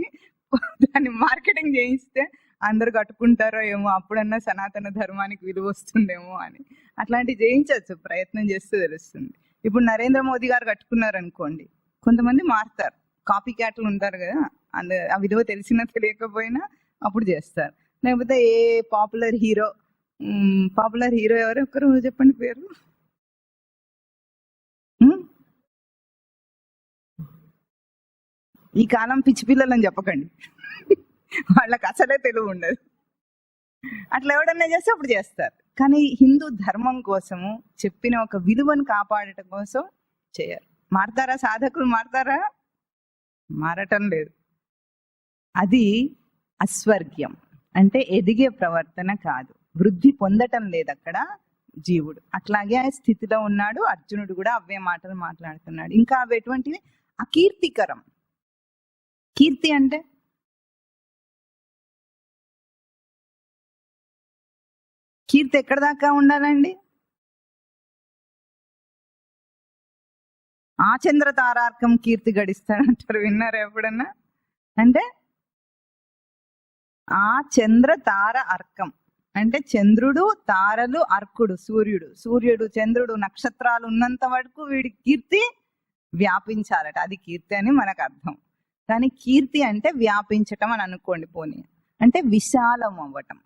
దాన్ని మార్కెటింగ్ చేయిస్తే అందరు కట్టుకుంటారో ఏమో, అప్పుడన్నా సనాతన ధర్మానికి విలువ వస్తుందేమో అని అట్లాంటివి చేయించవచ్చు. ప్రయత్నం చేస్తే తెలుస్తుంది. ఇప్పుడు నరేంద్ర మోదీ గారు కట్టుకున్నారు అనుకోండి, కొంతమంది మారుతారు, కాపీ క్యాట్లు ఉంటారు కదా, ఆ విలువ తెలిసినా తెలియకపోయినా అప్పుడు చేస్తారు. లేకపోతే ఏ పాపులర్ హీరో ఎవరు ఒక్కరు చెప్పండి పేరు. ఈ కాలం పిచ్చి పిల్లలని చెప్పకండి, వాళ్ళకి అసలే తెలివి ఉండదు. అట్లా ఎవడన్నా చేస్తే అప్పుడు చేస్తారు. కానీ హిందూ ధర్మం కోసము చెప్పిన ఒక విలువను కాపాడటం కోసం చేయరు. మారతారా సాధకులు? మారతారా? మారటం లేదు. అది అస్వర్గ్యం, అంటే ఎదిగే ప్రవర్తన కాదు, వృద్ధి పొందటం లేదు అక్కడ జీవుడు. అట్లాగే ఆ స్థితిలో ఉన్నాడు. అర్జునుడు కూడా అవే మాటలు మాట్లాడుతున్నాడు. ఇంకా అవి ఎటువంటివి? అకీర్తికరం. కీర్తి అంటే కీర్తి ఎక్కడ దాకా ఉండాలండి? ఆ చంద్ర తారార్కం కీర్తి గడిస్తాడంటారు, విన్నారా ఎప్పుడన్నా? అంటే ఆ చంద్ర తార అర్కం అంటే చంద్రుడు, తారలు, అర్కుడు సూర్యుడు, చంద్రుడు, నక్షత్రాలు ఉన్నంత వరకు వీడి కీర్తి వ్యాపించాలట. అది కీర్తి అని మనకు అర్థం. కానీ కీర్తి అంటే వ్యాపించటం అని అనుకోండి. పోనీ అంటే విశాలం అవ్వటం.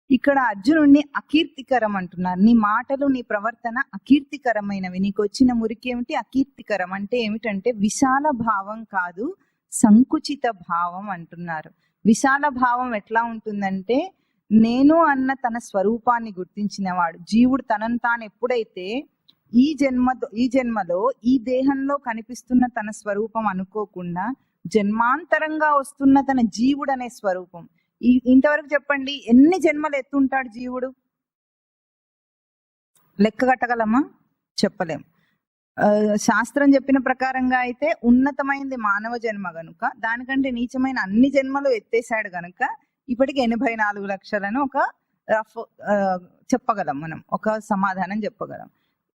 ఇక్కడ అర్జునుడిని అకీర్తికరం అంటున్నారు. నీ మాటలు, నీ ప్రవర్తన అకీర్తికరమైనవి. నీకు వచ్చిన మురికి ఏమిటి? అకీర్తికరం అంటే ఏమిటంటే విశాల భావం కాదు, సంకుచిత భావం అంటున్నారు. విశాల భావం ఎట్లా ఉంటుందంటే, నేను అన్న తన స్వరూపాన్ని గుర్తించిన వాడు జీవుడు తనను తాను ఎప్పుడైతే ఈ జన్మలో ఈ దేహంలో కనిపిస్తున్న తన స్వరూపం అనుకోకుండా జన్మాంతరంగా వస్తున్న తన జీవుడు అనే స్వరూపం, ఇంతవరకు చెప్పండి ఎన్ని జన్మలు ఎత్తుంటాడు జీవుడు? లెక్క కట్టగలమా? చెప్పలేం. శాస్త్రం చెప్పిన ప్రకారంగా అయితే ఉన్నతమైనది మానవ జన్మ గనుక, దానికంటే నీచమైన అన్ని జన్మలు ఎత్తేసాడు గనుక ఇప్పటికి 84 లక్షలను ఒక రఫ్ చెప్పగలం, మనం ఒక సమాధానం చెప్పగలం.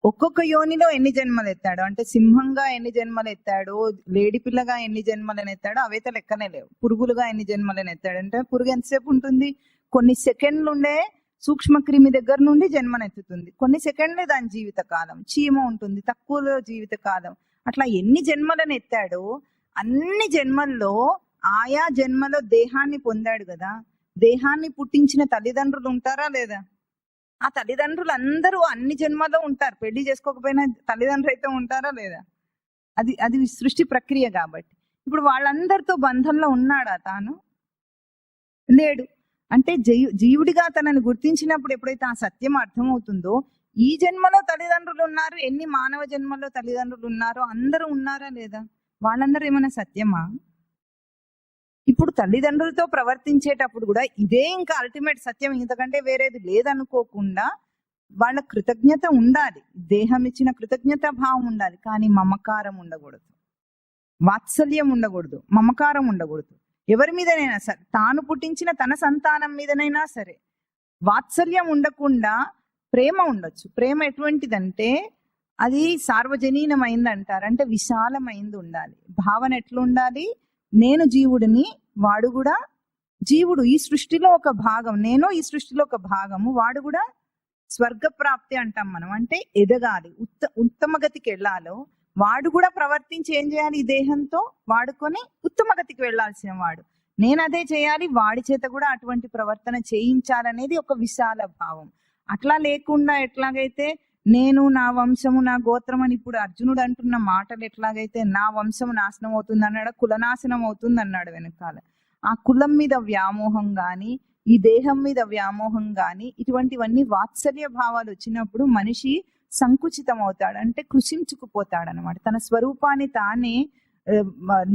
ఒక్కొక్క యోనిలో ఎన్ని జన్మలు ఎత్తాడు అంటే, సింహంగా ఎన్ని జన్మలు ఎత్తాడు, లేడి పిల్లగా ఎన్ని జన్మలను ఎత్తాడో అవైతే లెక్కనే లేవు. పురుగులుగా ఎన్ని జన్మలను ఎత్తాడు అంటే, పురుగు ఎంతసేపు ఉంటుంది? కొన్ని సెకండ్లు ఉండే సూక్ష్మక్రిమి దగ్గర నుండి జన్మనెత్తుతుంది. కొన్ని సెకండ్లే దాని జీవిత కాలం. చీమ ఉంటుంది, తక్కువలో జీవిత కాలం. అట్లా ఎన్ని జన్మలను ఎత్తాడో అన్ని జన్మల్లో ఆయా జన్మలో దేహాన్ని పొందాడు కదా. దేహాన్ని పుట్టించిన తల్లిదండ్రులు ఉంటారా లేదా? ఆ తల్లిదండ్రులు అందరూ అన్ని జన్మలో ఉంటారు. పెళ్లి చేసుకోకపోయినా తల్లిదండ్రులు అయితే ఉంటారా లేదా? అది సృష్టి ప్రక్రియ కాబట్టి. ఇప్పుడు వాళ్ళందరితో బంధంలో ఉన్నాడా తాను? లేడు. అంటే జీవుడిగా తనను గుర్తించినప్పుడు ఎప్పుడైతే ఆ సత్యం అర్థమవుతుందో, ఈ జన్మలో తల్లిదండ్రులు ఉన్నారు, ఎన్ని మానవ జన్మలో తల్లిదండ్రులు ఉన్నారో అందరూ ఉన్నారా లేదా? వాళ్ళందరూ ఏమైనా సత్యమా? ఇప్పుడు తల్లిదండ్రులతో ప్రవర్తించేటప్పుడు కూడా ఇదే ఇంకా అల్టిమేట్ సత్యం, ఇంతకంటే వేరేది లేదనుకోకుండా వాళ్ళ కృతజ్ఞత ఉండాలి, దేహం ఇచ్చిన కృతజ్ఞత భావం ఉండాలి. కానీ మమకారం ఉండకూడదు, వాత్సల్యం ఉండకూడదు, మమకారం ఉండకూడదు. ఎవరి మీదనైనా సరే, తాను పుట్టించిన తన సంతానం మీదనైనా సరే వాత్సల్యం ఉండకుండా ప్రేమ ఉండొచ్చు. ప్రేమ ఎటువంటిదంటే అది సార్వజనీనమైంది అంటారు, అంటే విశాలమైంది ఉండాలి. భావన ఎట్లుండాలి? నేను జీవుడిని, వాడు కూడా జీవుడు, ఈ సృష్టిలో ఒక భాగం, నేను ఈ సృష్టిలో ఒక భాగము, వాడు కూడా స్వర్గప్రాప్తి అంటాం మనం, అంటే ఎదగాలి, ఉత్తమ గతికి వెళ్ళాలో వాడు కూడా ప్రవర్తించి ఏం చేయాలి? ఈ దేహంతో వాడుకొని ఉత్తమ గతికి వెళ్లాల్సిన వాడు. నేను అదే చేయాలి, వాడి చేత కూడా అటువంటి ప్రవర్తన చేయించాలనేది ఒక విశాల భావం. అట్లా లేకుండా ఎట్లాగైతే నేను, నా వంశము, నా గోత్రం అని ఇప్పుడు అర్జునుడు అంటున్న మాటలు ఎట్లాగైతే నా వంశం నాశనం అవుతుంది అన్నాడు, కులనాశనం అవుతుంది అన్నాడు వెనకాల. ఆ కులం మీద వ్యామోహం గాని, ఈ దేహం మీద వ్యామోహం గాని, ఇటువంటివన్నీ వాత్సల్య భావాలు వచ్చినప్పుడు మనిషి సంకుచితం అవుతాడు, అంటే కృషించుకుపోతాడు అనమాట. తన స్వరూపాన్ని తానే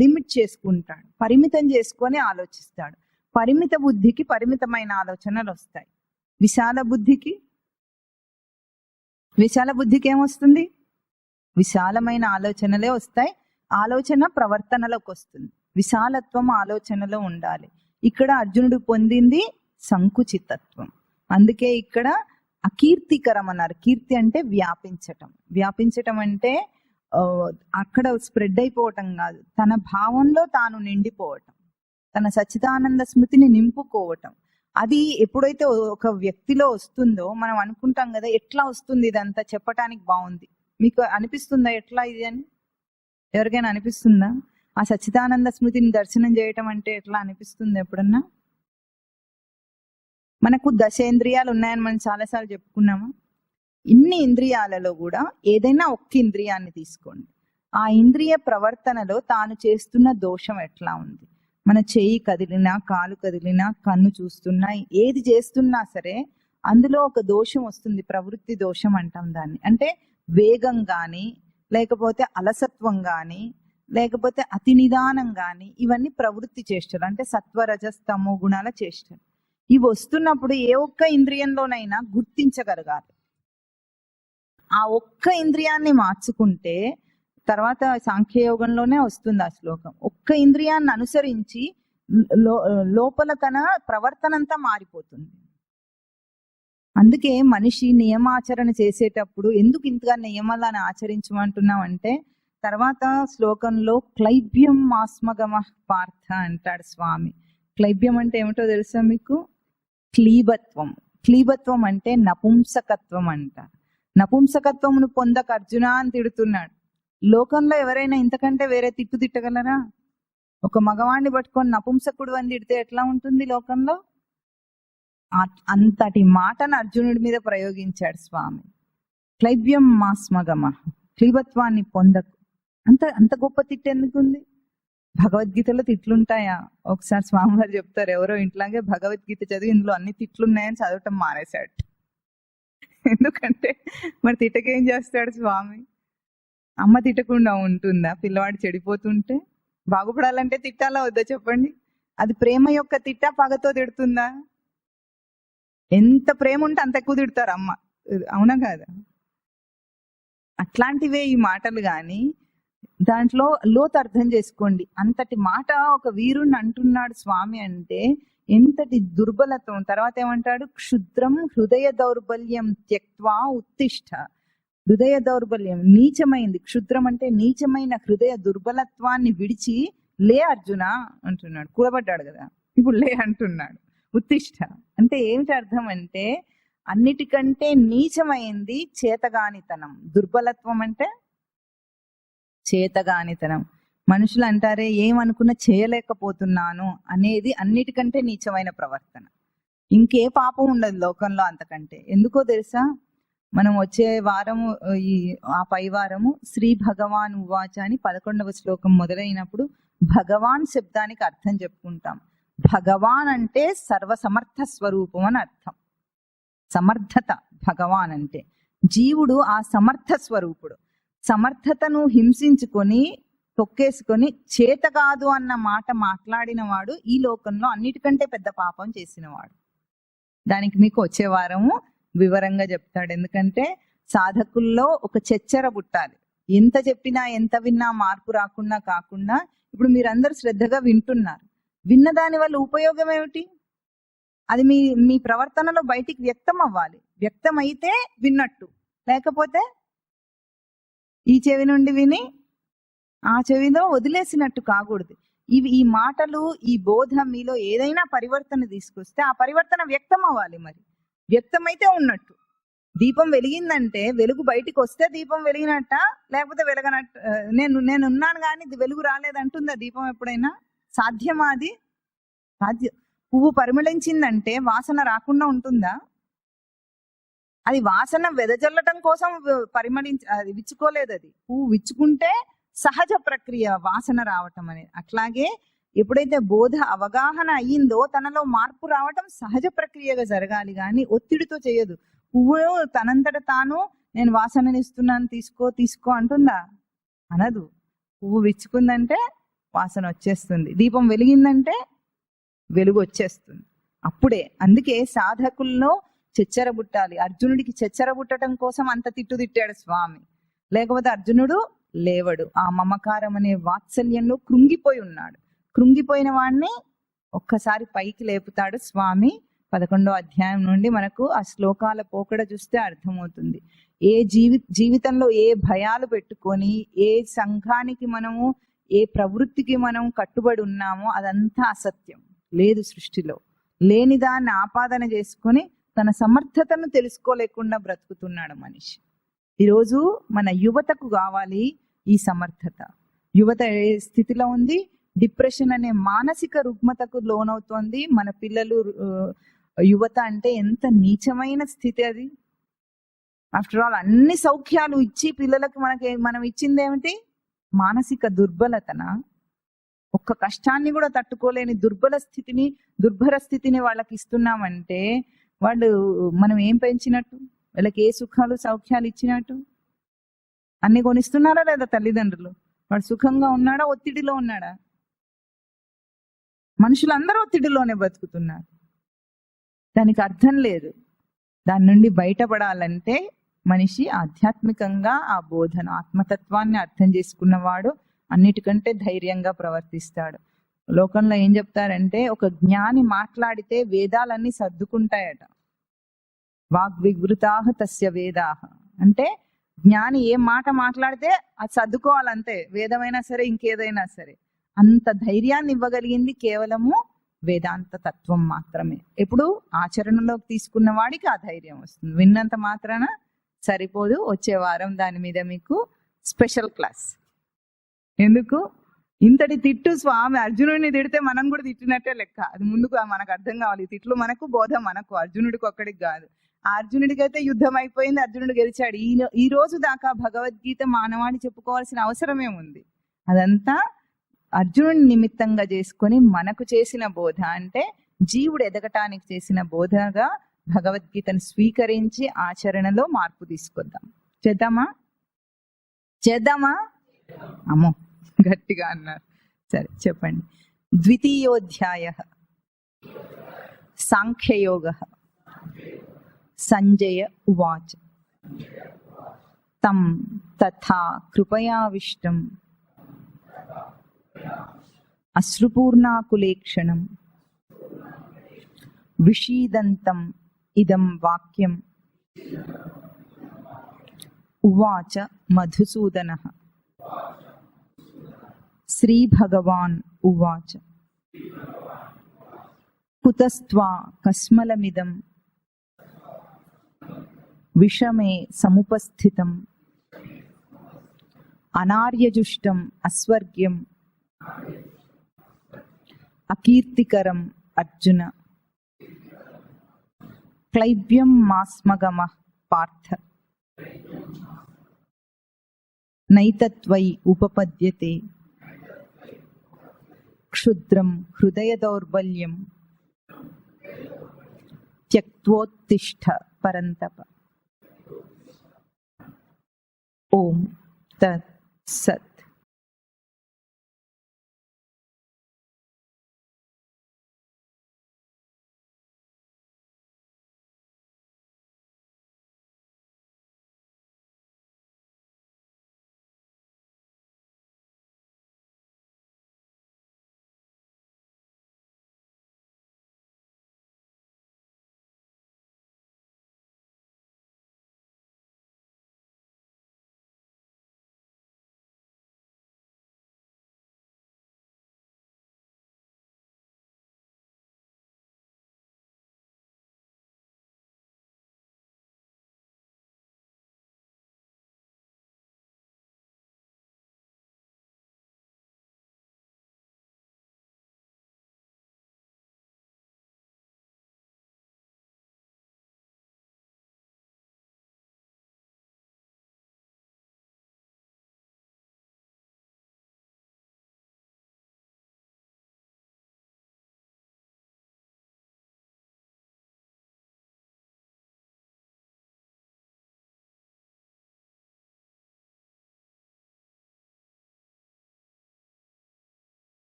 లిమిట్ చేసుకుంటాడు, పరిమితం చేసుకొని ఆలోచిస్తాడు. పరిమిత బుద్ధికి పరిమితమైన ఆలోచనలు వస్తాయి. విశాల బుద్ధికి ఏమొస్తుంది? విశాలమైన ఆలోచనలే వస్తాయి. ఆలోచన ప్రవర్తనలోకి వస్తుంది. విశాలత్వం ఆలోచనలో ఉండాలి. ఇక్కడ అర్జునుడు పొందింది సంకుచితత్వం. అందుకే ఇక్కడ అకీర్తికరం అన్నారు. కీర్తి అంటే వ్యాపించటం. వ్యాపించటం అంటే అక్కడ స్ప్రెడ్ అయిపోవటం కాదు, తన భావంలో తాను నిండిపోవటం, తన సచ్చిదానంద స్మృతిని నింపుకోవటం. అది ఎప్పుడైతే ఒక వ్యక్తిలో వస్తుందో మనం అనుకుంటాం కదా, ఎట్లా వస్తుంది ఇదంతా, చెప్పటానికి బాగుంది. మీకు అనిపిస్తుందా ఎట్లా ఇది అని? ఎవరికైనా అనిపిస్తుందా? ఆ సచ్చిదానంద స్మృతిని దర్శనం చేయటం అంటే ఎట్లా అనిపిస్తుంది ఎప్పుడన్నా? మనకు 10 ఇంద్రియాలు ఉన్నాయని మనం చాలాసార్లు చెప్పుకున్నాము. ఇన్ని ఇంద్రియాలలో కూడా ఏదైనా ఒక్క ఇంద్రియాన్ని తీసుకోండి, ఆ ఇంద్రియ ప్రవర్తనలో తాను చేస్తున్న దోషం ఎట్లా ఉంది. మన చెయ్యి కదిలినా, కాలు కదిలినా, కన్ను చూస్తున్నా, ఏది చేస్తున్నా సరే అందులో ఒక దోషం వస్తుంది. ప్రవృత్తి దోషం అంటాం దాన్ని. అంటే వేగం కానీ, లేకపోతే అలసత్వం కానీ, లేకపోతే అతి నిదానం కానీ, ఇవన్నీ ప్రవృత్తి చేష్టలు. అంటే సత్వరజస్తమో గుణాల చేష్టలు. ఇవి వస్తున్నప్పుడు ఏ ఒక్క ఇంద్రియంలోనైనా గుర్తించగలగాలి. ఆ ఒక్క ఇంద్రియాన్ని మార్చుకుంటే, తర్వాత సాంఖ్యయోగంలోనే వస్తుంది ఆ శ్లోకం, ఒక్క ఇంద్రియాన్ని అనుసరించి లోపల తన ప్రవర్తన అంతా మారిపోతుంది. అందుకే మనిషి నియమాచరణ చేసేటప్పుడు ఎందుకు ఇంతగా నియమాలను ఆచరించమంటున్నామంటే, తర్వాత శ్లోకంలో క్లైబ్యం మాస్మగమ పార్థ అంటాడు స్వామి. క్లైబ్యం అంటే ఏమిటో తెలుసా మీకు? క్లీబత్వం. క్లీబత్వం అంటే నపుంసకత్వం అంట. నపుంసకత్వమును పొందక అర్జున అని తిడుతున్నాడు. లోకంలో ఎవరైనా ఇంతకంటే వేరే తిట్టు తిట్టగలరా? ఒక మగవాణ్ణి పట్టుకొని నపుంసకుడు అని తిడితే ఎట్లా ఉంటుంది లోకంలో? అంతటి మాటను అర్జునుడి మీద ప్రయోగించాడు స్వామి. క్లైబ్యం మాస్మగమ, క్లీబత్వాన్ని పొందకు. అంత గొప్ప తిట్టు ఎందుకుంది? భగవద్గీతలో తిట్లుంటాయా? ఒకసారి స్వామివారు చెప్తారు, ఎవరో ఇంట్లాగే భగవద్గీత చదివి ఇందులో అన్ని తిట్లున్నాయని చదవటం మానేశాడు. ఎందుకంటే మరి తిట్టకేం చేస్తాడు స్వామి? అమ్మ తిట్టకుండా ఉంటుందా? పిల్లవాడు చెడిపోతుంటే బాగుపడాలంటే తిట్టాలా వద్దా చెప్పండి? అది ప్రేమ యొక్క తిట్టా, పగతో తిడుతుందా? ఎంత ప్రేమ ఉంటే అంత ఎక్కువ తిడతారు అమ్మ, అవునా కాదా? అట్లాంటివే ఈ మాటలు. కానీ దాంట్లో లోతు అర్థం చేసుకోండి. అంతటి మాట ఒక వీరుణ్ణి అంటున్నాడు స్వామి అంటే ఎంతటి దుర్బలత్వం. తర్వాత ఏమంటాడు? క్షుద్రం హృదయ దౌర్బల్యం త్యక్వా ఉత్తిష్ట. హృదయ దౌర్బల్యం నీచమైంది. క్షుద్రం అంటే నీచమైన హృదయ దుర్బలత్వాన్ని విడిచి లే అర్జున అంటున్నాడు. కూడబడ్డాడు కదా, ఇప్పుడు లే అంటున్నాడు. ఉత్తిష్ట అంటే ఏమిటి అర్థం అంటే, అన్నిటికంటే నీచమైంది చేతగానితనం. దుర్బలత్వం అంటే చేతగానితనం. మనుషులు అంటారే ఏమనుకున్నా చేయలేకపోతున్నాను అనేది అన్నిటికంటే నీచమైన ప్రవర్తన. ఇంకే పాపం ఉండదు లోకంలో అంతకంటే. ఎందుకో తెలుసా? మనం వచ్చే వారము, ఆ పై వారము శ్రీ భగవాన్ ఉవాచ అని 11వ శ్లోకం మొదలైనప్పుడు భగవాన్ శబ్దానికి అర్థం చెప్పుకుంటాం. భగవాన్ అంటే సర్వసమర్థ స్వరూపం అని అర్థం. సమర్థత భగవాన్ అంటే. జీవుడు ఆ సమర్థ స్వరూపుడు. సమర్థతను హింసించుకొని తొక్కేసుకొని చేత కాదు అన్న మాట మాట్లాడిన వాడు ఈ లోకంలో అన్నిటికంటే పెద్ద పాపం చేసినవాడు. దానికి మీకు వచ్చే వారము వివరంగా చెప్తాడు. ఎందుకంటే సాధకుల్లో ఒక చెచ్చర పుట్టాలి. ఎంత చెప్పినా ఎంత విన్నా మార్పు రాకుండా కాకుండా, ఇప్పుడు మీరందరూ శ్రద్ధగా వింటున్నారు. విన్న దాని వల్ల ఉపయోగం ఏమిటి? అది మీ ప్రవర్తనలో బయటికి వ్యక్తం అవ్వాలి. వ్యక్తం అయితే విన్నట్టు, లేకపోతే ఈ చెవి నుండి విని ఆ చెవిలో వదిలేసినట్టు కాకూడదు. ఈ మాటలు, ఈ బోధ మీలో ఏదైనా పరివర్తన తీసుకొస్తే ఆ పరివర్తన వ్యక్తం అవ్వాలి. మరి వ్యక్తమైతే ఉన్నట్టు. దీపం వెలిగిందంటే వెలుగు బయటికి వస్తే దీపం వెలిగినట్ట, లేకపోతే వెలగనట్ట? నేను ఉన్నాను కానీ వెలుగు రాలేదంటుందా దీపం ఎప్పుడైనా? సాధ్యమా? అది సాధ్యం. పువ్వు పరిమళించిందంటే వాసన రాకుండా ఉంటుందా? అది వాసన వెదజల్లటం కోసం అది విచ్చుకోలేదు. అది పువ్వు విచ్చుకుంటే సహజ ప్రక్రియ వాసన రావటం అనేది. అట్లాగే ఎప్పుడైతే బోధ అవగాహన అయ్యిందో తనలో మార్పు రావటం సహజ ప్రక్రియగా జరగాలి, కానీ ఒత్తిడితో చేయదు. పువ్వు తనంతట తాను నేను వాసనని ఇస్తున్నాను తీసుకో తీసుకో అంటుందా? అనదు. పువ్వు విచ్చుకుందంటే వాసన వచ్చేస్తుంది, దీపం వెలిగిందంటే వెలుగు వచ్చేస్తుంది. అప్పుడే అందుకే సాధకుల్లో చెచ్చరబుట్టాలి. అర్జునుడికి చెచ్చరబుట్టడం కోసం అంత తిట్టాడు స్వామి, లేకపోతే అర్జునుడు లేవడు. ఆ మమకారం అనే వాత్సల్యంలో కృంగిపోయి ఉన్నాడు. కృంగిపోయిన వాడిని ఒక్కసారి పైకి లేపుతాడు స్వామి. 11వ అధ్యాయం నుండి మనకు ఆ శ్లోకాల పోకడ చూస్తే అర్థమవుతుంది. ఏ జీవితంలో ఏ భయాలు పెట్టుకొని ఏ సంఘానికి మనము ఏ ప్రవృత్తికి మనం కట్టుబడి ఉన్నామో అదంతా అసత్యం. లేదు సృష్టిలో. లేని దాన్ని ఆపాదన చేసుకొని తన సమర్థతను తెలుసుకోలేకుండా బ్రతుకుతున్నాడు మనిషి. ఈరోజు మన యువతకు కావాలి ఈ సమర్థత. యువత ఏ స్థితిలో ఉంది? డిప్రెషన్ అనే మానసిక రుగ్మతకు లోనవుతోంది మన పిల్లలు. యువత అంటే ఎంత నీచమైన స్థితి అది. ఆఫ్టర్ ఆల్ అన్ని సౌఖ్యాలు ఇచ్చి పిల్లలకు మనం ఇచ్చింది ఏమిటి? మానసిక దుర్బలతన. ఒక్క కష్టాన్ని కూడా తట్టుకోలేని దుర్భర స్థితిని వాళ్ళకి ఇస్తున్నామంటే వాళ్ళు మనం ఏం పెంచినట్టు? వాళ్ళకి ఏ సుఖాలు సౌఖ్యాలు ఇచ్చినట్టు? అన్ని కొనిస్తున్నారా లేదా తల్లిదండ్రులు? వాడు సుఖంగా ఉన్నాడా, ఒత్తిడిలో ఉన్నాడా? మనుషులందరూ ఒత్తిడిలోనే బ్రతుకుతున్నారు. దానికి అర్థం లేదు. దాని నుండి బయటపడాలంటే మనిషి ఆధ్యాత్మికంగా ఆ బోధన ఆత్మతత్వాన్ని అర్థం చేసుకున్నవాడు అన్నిటికంటే ధైర్యంగా ప్రవర్తిస్తాడు. లోకంలో ఏం చెప్తారంటే ఒక జ్ఞాని మాట్లాడితే వేదాలన్నీ సర్దుకుంటాయట. వాగ్వివృతాహ తస్య వేదాహ అంటే జ్ఞాని ఏ మాట మాట్లాడితే అది సర్దుకోవాలంతే, వేదమైనా సరే ఇంకేదైనా సరే. అంత ధైర్యాన్ని ఇవ్వగలిగింది కేవలము వేదాంత తత్వం మాత్రమే. ఎప్పుడు ఆచరణలోకి తీసుకున్న వాడికి ఆ ధైర్యం వస్తుంది. విన్నంత మాత్రాన సరిపోదు. వచ్చే వారం దాని మీద మీకు స్పెషల్ క్లాస్. ఎందుకు ఇంతటి తిట్టు? స్వామి అర్జునుడిని తిడితే మనం కూడా తిట్టినట్టే లెక్క. అది ముందుకు మనకు అర్థం కావాలి. తిట్లు మనకు, బోధ మనకు, అర్జునుడికి ఒక్కడికి కాదు. ఆ అర్జునుడికి అయితే యుద్ధం అయిపోయింది, అర్జునుడు గెలిచాడు. ఈ రోజు దాకా భగవద్గీత మానవాళి చెప్పుకోవాల్సిన అవసరమేముంది? అదంతా అర్జునుడి నిమిత్తంగా చేసుకొని మనకు చేసిన బోధ. అంటే జీవుడు ఎదగటానికి చేసిన బోధగా భగవద్గీతను స్వీకరించి ఆచరణలో మార్పు తీసుకొద్దాం. చేద్దామా? అమ్మో గట్టిగా అన్నారు. సరే చెప్పండి. ద్వితీయోధ్యాయ సాంఖ్యయోగ. సంజయ ఉవాచ తం తథా కృపయావిష్టం అశ్రుపూర్ణాకులేక్షణం విషీదంతం ఇదం వాక్యం ఉవాచ మధుసూదనః. శ్రీభగవాన్ ఉవాచ కుతస్త్వా కస్మలమిదం విషమే సముపస్థితం అనార్యజుష్టం అస్వర్గ్యం అకీర్తికరం అర్జున క్లైబ్యం మాస్మగమః పార్థ నైతత్వై ఉపపద్యతే క్షుద్రం హృదయ దౌర్బల్యం త్యక్త్వోత్తిష్ఠ పరంతప. ఓం తత్ సత్.